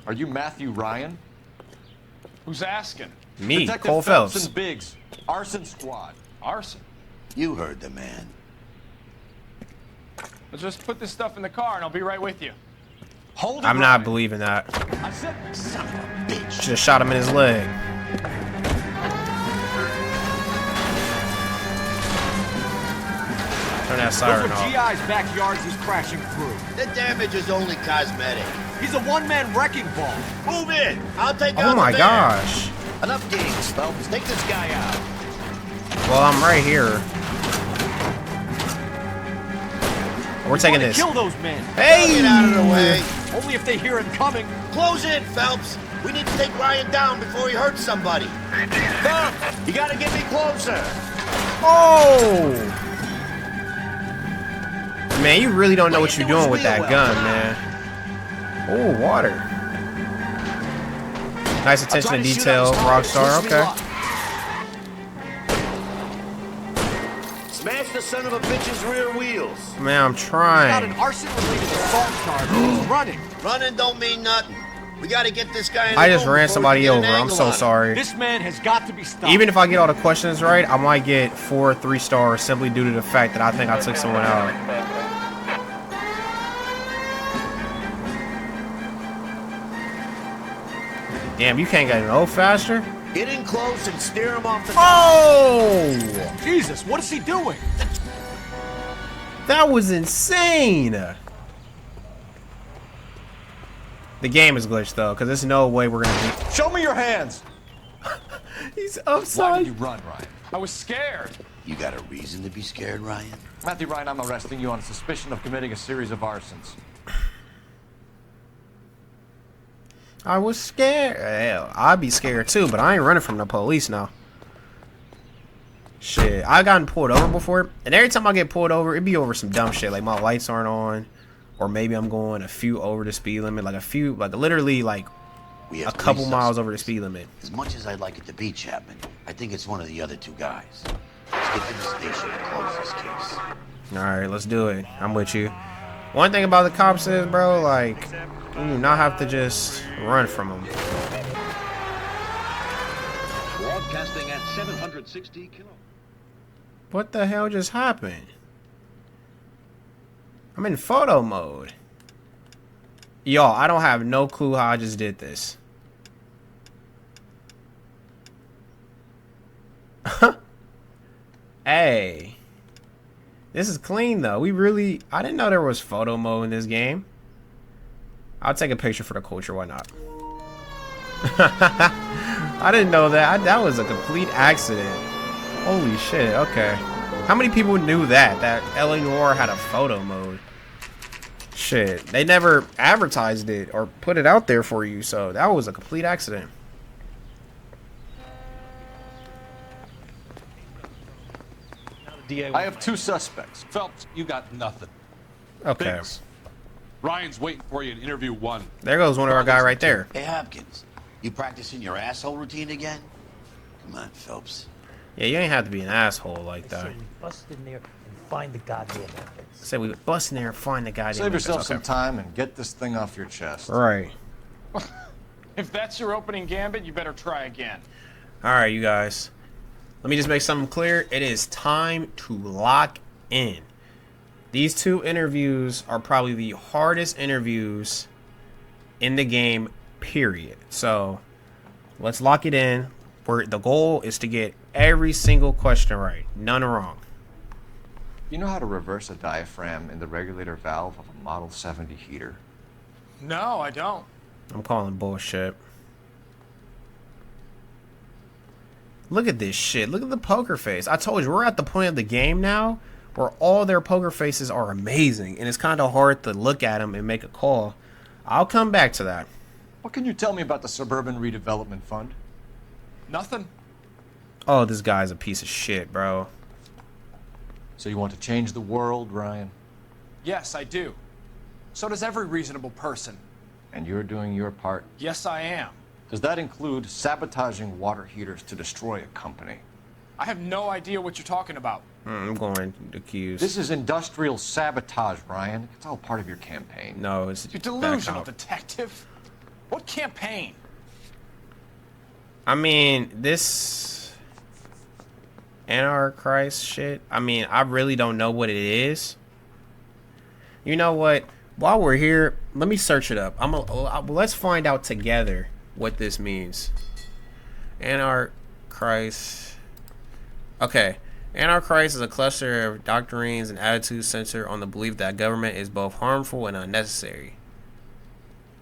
Are you Matthew Ryan? Who's asking? Me, Detective Cole Phelps. and Biggs, arson squad. Arson? You heard the man. Let's just put this stuff in the car and I'll be right with you. Hold it. I'm not believing that. I said, son of a bitch. Should have shot him in his leg. Turn that siren off. GI's backyards he's crashing through. The damage is only cosmetic. He's a one-man wrecking ball. Move in. I'll take out Oh the my van. gosh. Enough games, Phelps. Take this guy out. Well, I'm right here. We're taking this. Kill those men. Hey! Get out of the way. Only if they hear him coming. Close in, Phelps. We need to take Ryan down before he hurts somebody. Phelps, you gotta get me closer. Oh! Man, you really don't know what you're doing with that gun, man. Oh, water. Nice attention to detail, Rockstar. Okay. Smash the son of a bitch's rear wheels. Man, I'm trying. Got an arson-related assault charge. He's running. Running don't mean nothing. We gotta get this guy in I the just room ran before somebody we get an over. I'm angle so on him. sorry. This man has got to be stopped. Even if I get all the questions right, I might get 4 3 stars simply due to the fact that I think I took someone out. Damn, you can't get no faster? Get in close and steer him off the Oh! Jesus, what is he doing? That was insane! The game is glitched though, because there's no way we're gonna be. Show me your hands. He's Why upside. did you run, Ryan? I was scared. You got a reason to be scared, Ryan? Matthew Ryan, I'm arresting you on suspicion of committing a series of arsons. I was scared. Hell, I'd be scared too, but I ain't running from the police now. Shit, I gotten pulled over before, and every time I get pulled over, it'd be over some dumb shit, like my lights aren't on, or maybe I'm going a few over the speed limit, like literally like a couple miles over the speed limit. As much as I'd like it to be Chapman, I think it's one of the other two guys. Let's get to the station and close this case. Alright, let's do it. I'm with you. One thing about the cops is, bro, like, you do not have to just run from them. Broadcasting at 760 kilometers. What the hell just happened? I'm in photo mode. Y'all, I don't have no clue how I just did this. Hey. This is clean though. I didn't know there was photo mode in this game. I'll take a picture for the culture, why not? I didn't know that. That was a complete accident. Holy shit, okay. How many people knew that LA Noire had a photo mode? Shit, they never advertised it or put it out there for you, so that was a complete accident. I have 2 suspects. Phelps, you got nothing. Okay. Biggs, Ryan's waiting for you in interview 1. There goes one of our guy right there. Hey, Hopkins, you practicing your asshole routine again? Come on, Phelps. Yeah, you ain't have to be an asshole like that. Bust in there and find the goddamn evidence. Say we bust in there and find the goddamn Save yourself some evidence. time and get this thing off your chest. Right. If that's your opening gambit, you better try again. Alright, you guys. Let me just make something clear. It is time to lock in. These 2 interviews are probably the hardest interviews in the game, period. So, let's lock it in. The goal is to get every single question right. None wrong. You know how to reverse a diaphragm in the regulator valve of a Model 70 heater? No, I don't. I'm calling bullshit. Look at this shit. Look at the poker face. I told you, we're at the point of the game now where all their poker faces are amazing. And it's kind of hard to look at them and make a call. I'll come back to that. What can you tell me about the Suburban Redevelopment Fund? Nothing. Oh, this guy's a piece of shit, bro. So you want to change the world, Ryan? Yes, I do. So does every reasonable person. And you're doing your part? Yes, I am. Does that include sabotaging water heaters to destroy a company? I have no idea what you're talking about. I'm going to accuse. This is industrial sabotage, Ryan. It's all part of your campaign. No, it's You're delusional, detective. What campaign? I mean, this Antichrist shit. I mean, I really don't know what it is. You know what? While we're here, let me search it up. Let's find out together what this means. Antichrist. Okay. Antichrist is a cluster of doctrines and attitudes centered on the belief that government is both harmful and unnecessary.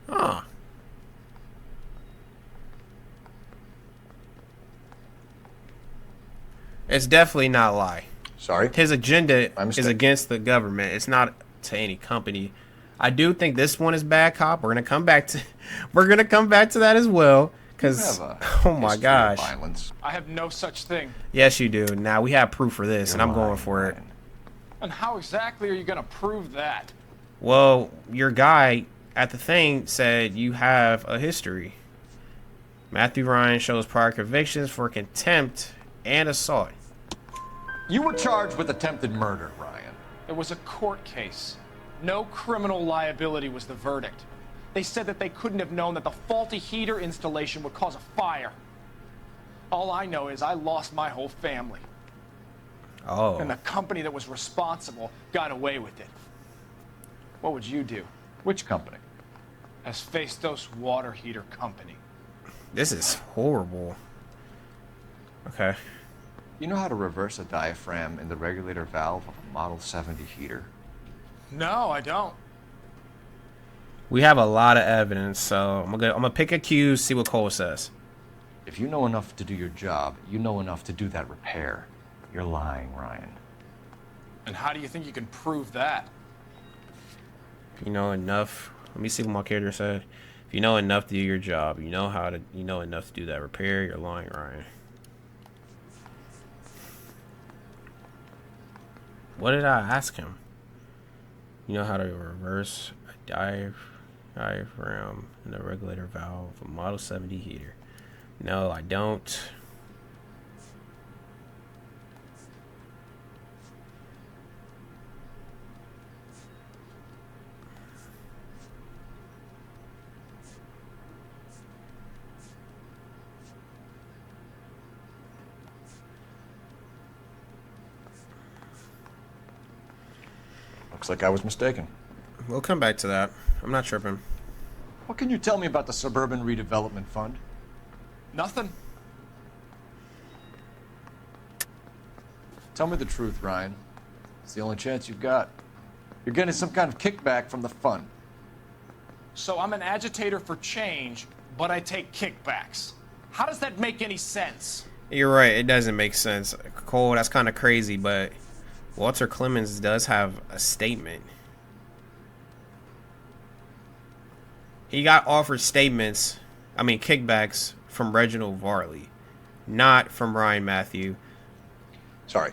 Huh. It's definitely not a lie. Sorry? His agenda is against the government. It's not to any company. I do think this one is bad cop. We're gonna come back to that as well. Cause oh my gosh. I have no such thing. Yes you do. Now we have proof for this and I'm going for it. And how exactly are you gonna prove that? Well, your guy at the thing said you have a history. Matthew Ryan shows prior convictions for contempt and assault. You were charged with attempted murder, Ryan. It was a court case. No criminal liability was the verdict. They said that they couldn't have known that the faulty heater installation would cause a fire. All I know is I lost my whole family. Oh. And the company that was responsible got away with it. What would you do? Which company? Asbestos water heater company. This is horrible. Okay. You know how to reverse a diaphragm in the regulator valve of a Model 70 heater? No, I don't. We have a lot of evidence, so I'm gonna pick a cue, see what Cole says. If you know enough to do your job, you know enough to do that repair. You're lying, Ryan. And how do you think you can prove that? If you know enough, let me see what my character said. If you know enough to do your job, you know enough to do that repair, you're lying, Ryan. What did I ask him? You know how to reverse a diaphragm in the regulator valve of a Model 70 heater. No, I don't. Looks like I was mistaken. We'll come back to that. I'm not tripping. What can you tell me about the Suburban Redevelopment Fund? Nothing. Tell me the truth, Ryan. It's the only chance you've got. You're getting some kind of kickback from the fund. So I'm an agitator for change, but I take kickbacks. How does that make any sense? You're right. It doesn't make sense. Cole, that's kind of crazy, but Walter Clemens does have a statement. He got offered kickbacks from Reginald Varley, not from Ryan Matthew. Sorry.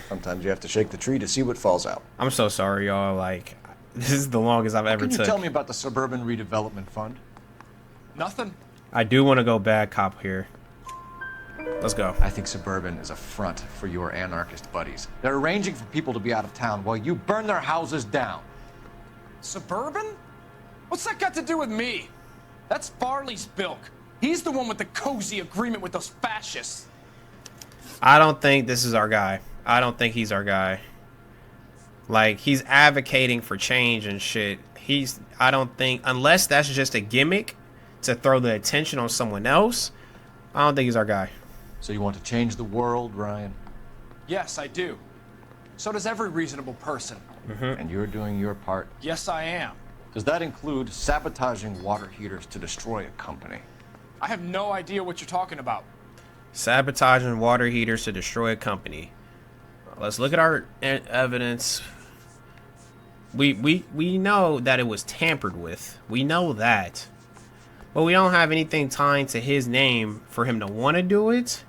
Sometimes you have to shake the tree to see what falls out. I'm so sorry, y'all. Like, This is the longest I've ever Can you took. tell me about the Suburban Redevelopment Fund? Nothing. I do want to go bad cop here. Let's go. I think Suburban is a front for your anarchist buddies. They're arranging for people to be out of town while you burn their houses down. Suburban? What's that got to do with me? That's Farley's bilk. He's the one with the cozy agreement with those fascists. I don't think this is our guy. I don't think he's our guy. Like, he's advocating for change and shit. I don't think, unless that's just a gimmick to throw the attention on someone else, I don't think he's our guy. So you want to change the world, Ryan? Yes, I do. So does every reasonable person. And you're doing your part? Yes, I am. Does that include sabotaging water heaters to destroy a company? I have no idea what you're talking about. Sabotaging water heaters to destroy a company. Let's look at our evidence. We know that it was tampered with. We know that. But we don't have anything tying to his name for him to want to do it.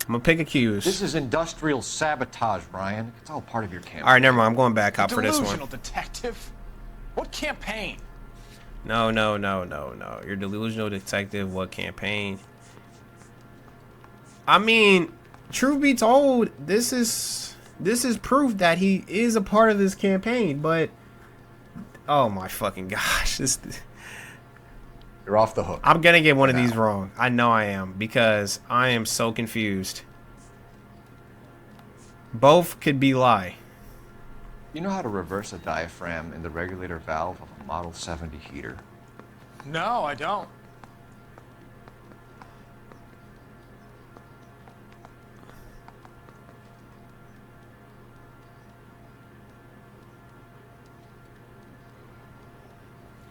I'm gonna pick accused. This is industrial sabotage, Ryan. It's all part of your campaign. All right, never mind. I'm going back cop for this one. Delusional detective. What campaign? No. You're delusional detective. What campaign? I mean, truth be told, this is proof that he is a part of this campaign. But oh my fucking gosh, you're off the hook. I'm gonna get one of these wrong. I know I am, because I am so confused. Both could be lie. You know how to reverse a diaphragm in the regulator valve of a Model 70 heater? No, I don't.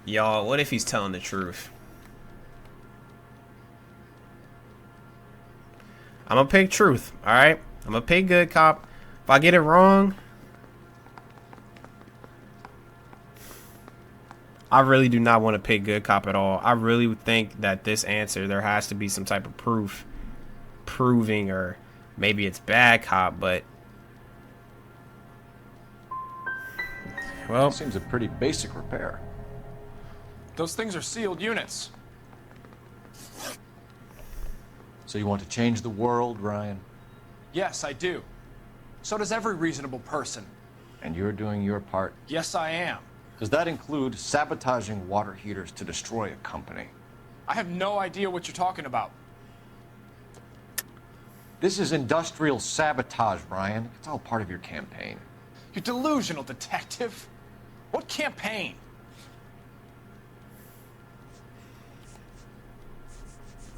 Y'all, what if he's telling the truth? I'm gonna pick truth, alright? I'm gonna pick good cop. If I get it wrong, I really do not want to pick good cop at all. I really would think that this answer, there has to be some type of proof proving, or maybe it's bad cop, but well, seems a pretty basic repair. Those things are sealed units. So you want to change the world, Ryan? Yes, I do. So does every reasonable person. And you're doing your part? Yes, I am. Does that include sabotaging water heaters to destroy a company? I have no idea what you're talking about. This is industrial sabotage, Ryan. It's all part of your campaign. You're delusional, detective. What campaign?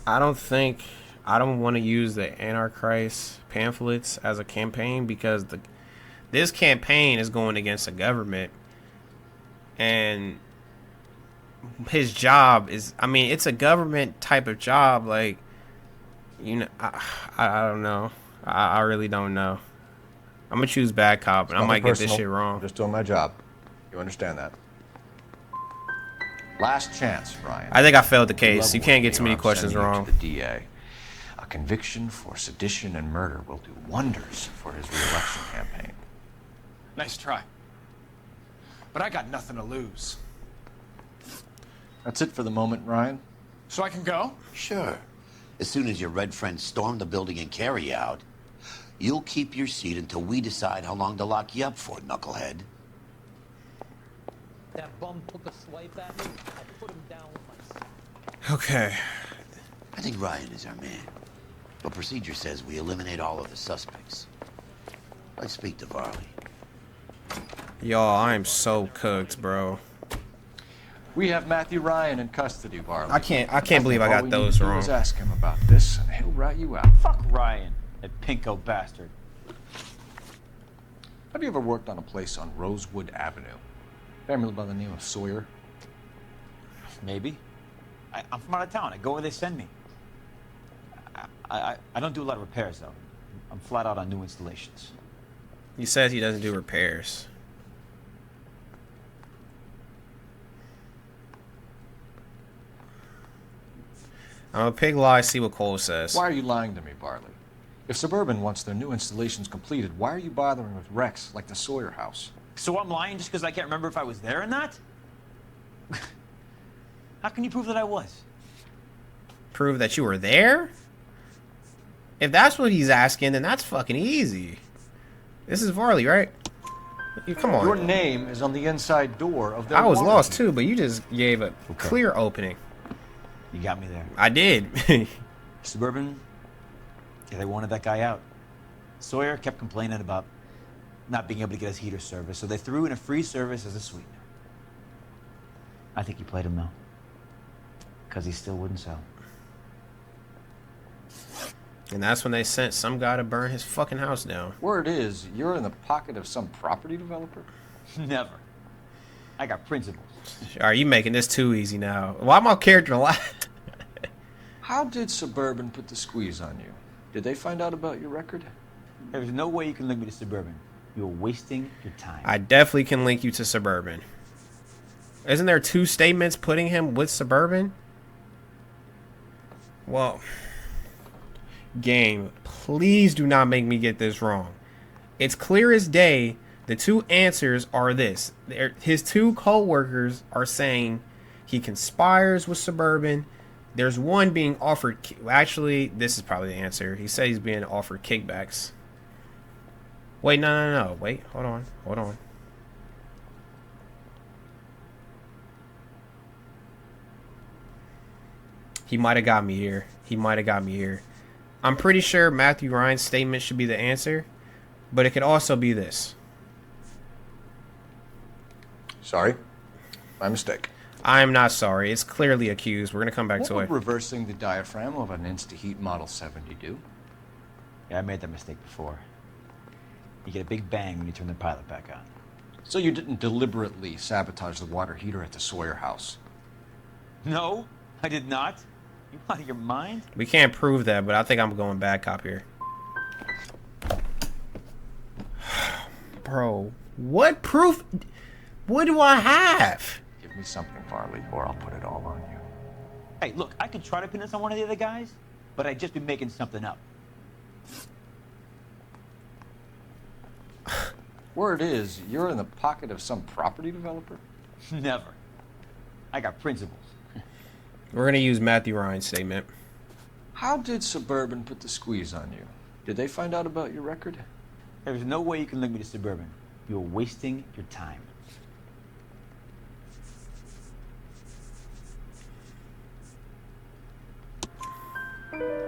I don't want to use the Antichrist pamphlets as a campaign, because this campaign is going against the government, and his job is, I mean, it's a government type of job. Like, you know, I don't know. I really don't know. I'm gonna choose bad cop, and I might get this shit wrong. I'm just doing my job. You understand that? Last chance, Ryan. I think I failed the case. You can't get too many questions wrong. To the DA. A conviction for sedition and murder will do wonders for his re-election campaign. Nice try. But I got nothing to lose. That's it for the moment, Ryan. So I can go? Sure. As soon as your red friends storm the building and carry you out, you'll keep your seat until we decide how long to lock you up for, knucklehead. That bum took a swipe at me. I put him down with my... Okay. I think Ryan is our man. But procedure says we eliminate all of the suspects. Let's speak to Varley. Y'all, I am so cooked, bro. We have Matthew Ryan in custody, Varley. I can't believe I got those wrong. Let's ask him about this, and he'll rat you out. Fuck Ryan, that pinko bastard. Have you ever worked on a place on Rosewood Avenue? Family by the name of Sawyer? Maybe. I'm from out of town. I go where they send me. I don't do a lot of repairs, though. I'm flat out on new installations. He says he doesn't do repairs. I'm a pig lie, see what Cole says. Why are you lying to me, Barley? If Suburban wants their new installations completed, why are you bothering with wrecks like the Sawyer house? So I'm lying just because I can't remember if I was there or not? How can you prove that I was? Prove that you were there? If that's what he's asking, then that's fucking easy. This is Varley, right? Come on. Your name is on the inside door of their I was water lost heater. too, but you just gave a clear opening. You got me there. I did. Suburban, yeah, they wanted that guy out. Sawyer kept complaining about not being able to get his heater service, so they threw in a free service as a sweetener. I think he played him though, because he still wouldn't sell. And that's when they sent some guy to burn his fucking house down. Word is, you're in the pocket of some property developer? Never. I got principles. Are you making this too easy now? Why my character laugh? How did Suburban put the squeeze on you? Did they find out about your record? There's no way you can link me to Suburban. You're wasting your time. I definitely can link you to Suburban. Isn't there 2 statements putting him with Suburban? Well, game, please do not make me get this wrong. It's clear as day. The 2 answers are this. His 2 co-workers are saying he conspires with Suburban. There's one being offered... Actually, this is probably the answer. He said he's being offered kickbacks. Wait, no. Wait, hold on. He might have got me here. I'm pretty sure Matthew Ryan's statement should be the answer, but it could also be this. Sorry, my mistake. I'm not sorry. It's clearly accused. We're going to come back What to would it. reversing the diaphragm of an Insta-Heat Model 70 do? Yeah, I made that mistake before. You get a big bang when you turn the pilot back on. So you didn't deliberately sabotage the water heater at the Sawyer house? No, I did not. You out of your mind? We can't prove that, but I think I'm going bad cop here. Bro, what proof? What do I have? Give me something, Farley, or I'll put it all on you. Hey, look, I could try to pin this on one of the other guys, but I'd just be making something up. Word is, you're in the pocket of some property developer? Never. I got principles. We're going to use Matthew Ryan's statement. How did Suburban put the squeeze on you? Did they find out about your record? There's no way you can link me to Suburban. You're wasting your time.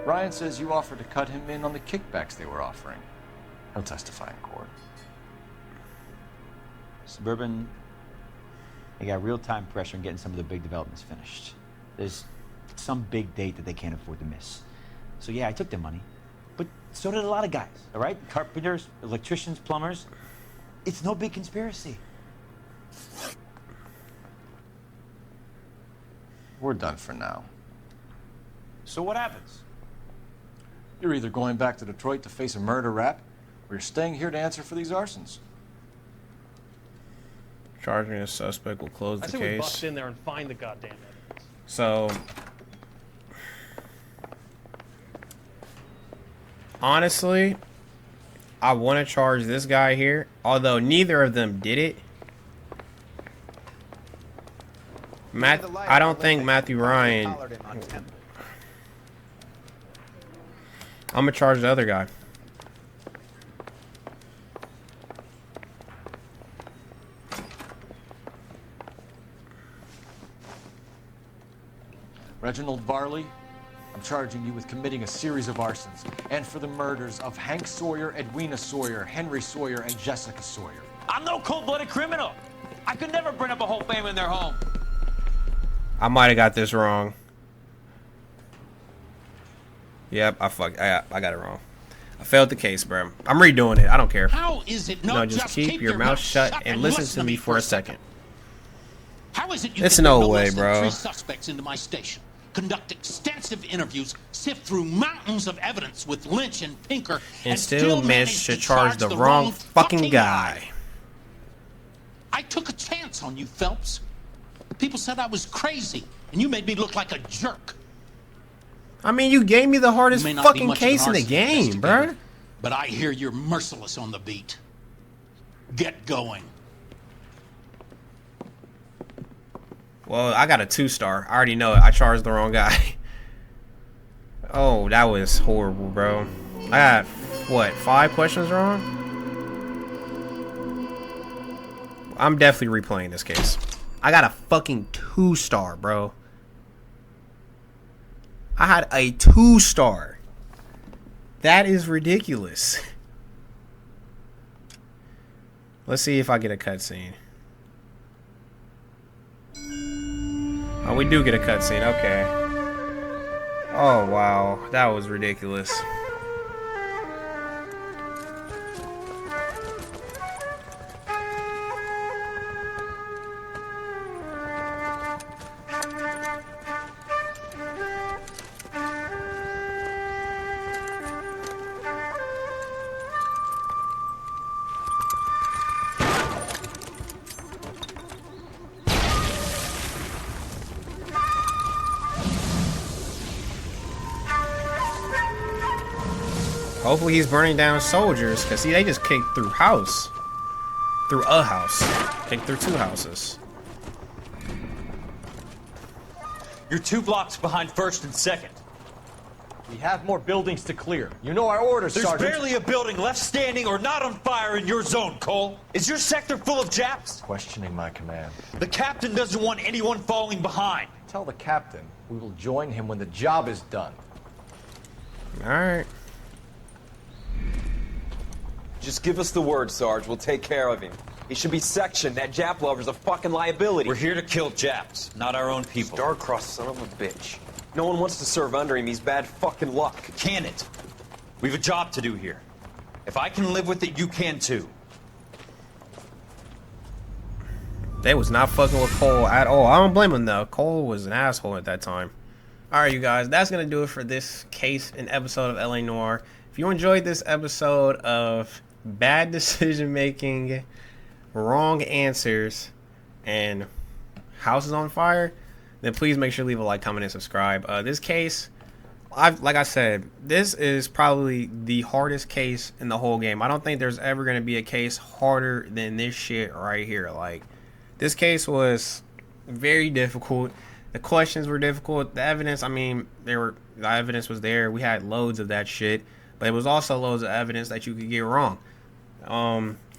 Ryan says you offered to cut him in on the kickbacks they were offering. He'll testify in court. Suburban, they got real-time pressure on getting some of the big developments finished. There's some big date that they can't afford to miss. So yeah, I took their money, but so did a lot of guys, all right? Carpenters, electricians, plumbers. It's no big conspiracy. We're done for now. So what happens? You're either going back to Detroit to face a murder rap, or you're staying here to answer for these arsons. Charging a suspect will close I the say we case. bust in there and find the goddamn evidence. So, honestly, I want to charge this guy here, although neither of them did it. I don't think Matthew Ryan. I'm gonna charge the other guy. Reginald Varley, I'm charging you with committing a series of arsons and for the murders of Hank Sawyer, Edwina Sawyer, Henry Sawyer, and Jessica Sawyer. I'm no cold-blooded criminal. I could never burn up a whole family in their home. I might have got this wrong. Yep, I got it wrong. I failed the case, bro. I'm redoing it. I don't care. How is it No, just keep your mouth shut and listen to me for a second. How is it you It's can no get way, less than bro. 3 suspects into my station, conduct extensive interviews, sift through mountains of evidence with Lynch and Pinker, And still managed to charge the wrong fucking guy. I took a chance on you, Phelps. People said I was crazy, and you made me look like a jerk. I mean, you gave me the hardest You may not be fucking much of an case in the arson game, investigator, bruh. But I hear you're merciless on the beat. Get going. Well, I got a 2-star. I already know it. I charged the wrong guy. Oh, that was horrible, bro. I got, what, 5 questions wrong? I'm definitely replaying this case. I got a fucking 2-star, bro. I had a 2-star. That is ridiculous. Let's see if I get a cutscene. Oh, we do get a cutscene. Okay. Oh, wow. That was ridiculous. Hopefully he's burning down soldiers, because see, they just kicked through a house. Kicked through 2 houses. You're 2 blocks behind 1st and 2nd. We have more buildings to clear. You know our orders, There's Sergeant. barely a building left standing or not on fire in your zone, Cole. Is your sector full of Japs? Questioning my command. The captain doesn't want anyone falling behind. Tell the captain we will join him when the job is done. Alright. Just give us the word, Sarge. We'll take care of him. He should be sectioned. That Jap lover's a fucking liability. We're here to kill Japs, not our own people. Star-crossed son of a bitch. No one wants to serve under him. He's bad fucking luck. Can it? We have a job to do here. If I can live with it, you can too. They was not fucking with Cole at all. I don't blame him though. Cole was an asshole at that time. Alright, you guys. That's going to do it for this case and episode of LA Noire. If you enjoyed this episode of bad decision making, wrong answers, and houses on fire, then please make sure to leave a like, comment, and subscribe. This case, like I said, this is probably the hardest case in the whole game. I don't think there's ever going to be a case harder than this shit right here. Like, this case was very difficult. The questions were difficult. The evidence, I mean, the evidence was there. We had loads of that shit. But it was also loads of evidence that you could get wrong.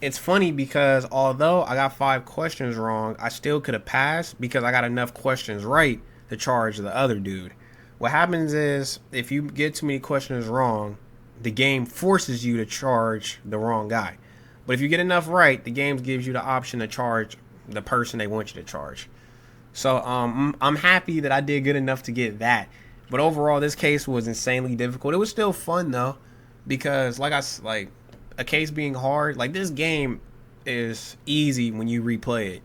It's funny because although I got 5 questions wrong, I still could have passed because I got enough questions right to charge the other dude. What happens is if you get too many questions wrong, the game forces you to charge the wrong guy. But if you get enough right, the game gives you the option to charge the person they want you to charge. So I'm happy that I did good enough to get that. But overall, this case was insanely difficult. It was still fun though. Because like a case being hard, like this game is easy when you replay it.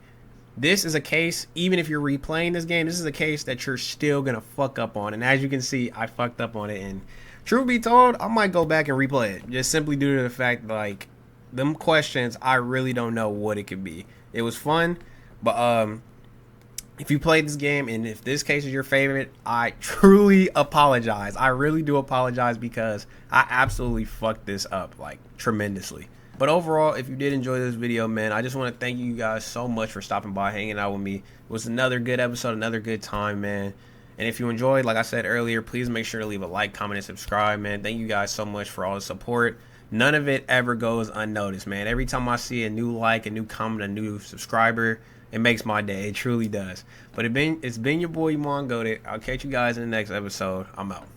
This is a case, even if you're replaying this game, this is a case that you're still gonna fuck up on. And as you can see, I fucked up on it. And truth be told, I might go back and replay it. Just simply due to the fact like them questions, I really don't know what it could be. It was fun, but if you played this game and if this case is your favorite, I truly apologize. I really do apologize because I absolutely fucked this up like tremendously. But overall, if you did enjoy this video, man, I just want to thank you guys so much for stopping by, hanging out with me. It was another good episode, another good time, man. And if you enjoyed, like I said earlier, please make sure to leave a like, comment, and subscribe, man. Thank you guys so much for all the support. None of it ever goes unnoticed, man. Every time I see a new like, a new comment, a new subscriber, it makes my day. It truly does. But it's been your boy, Mongoated. I'll catch you guys in the next episode. I'm out.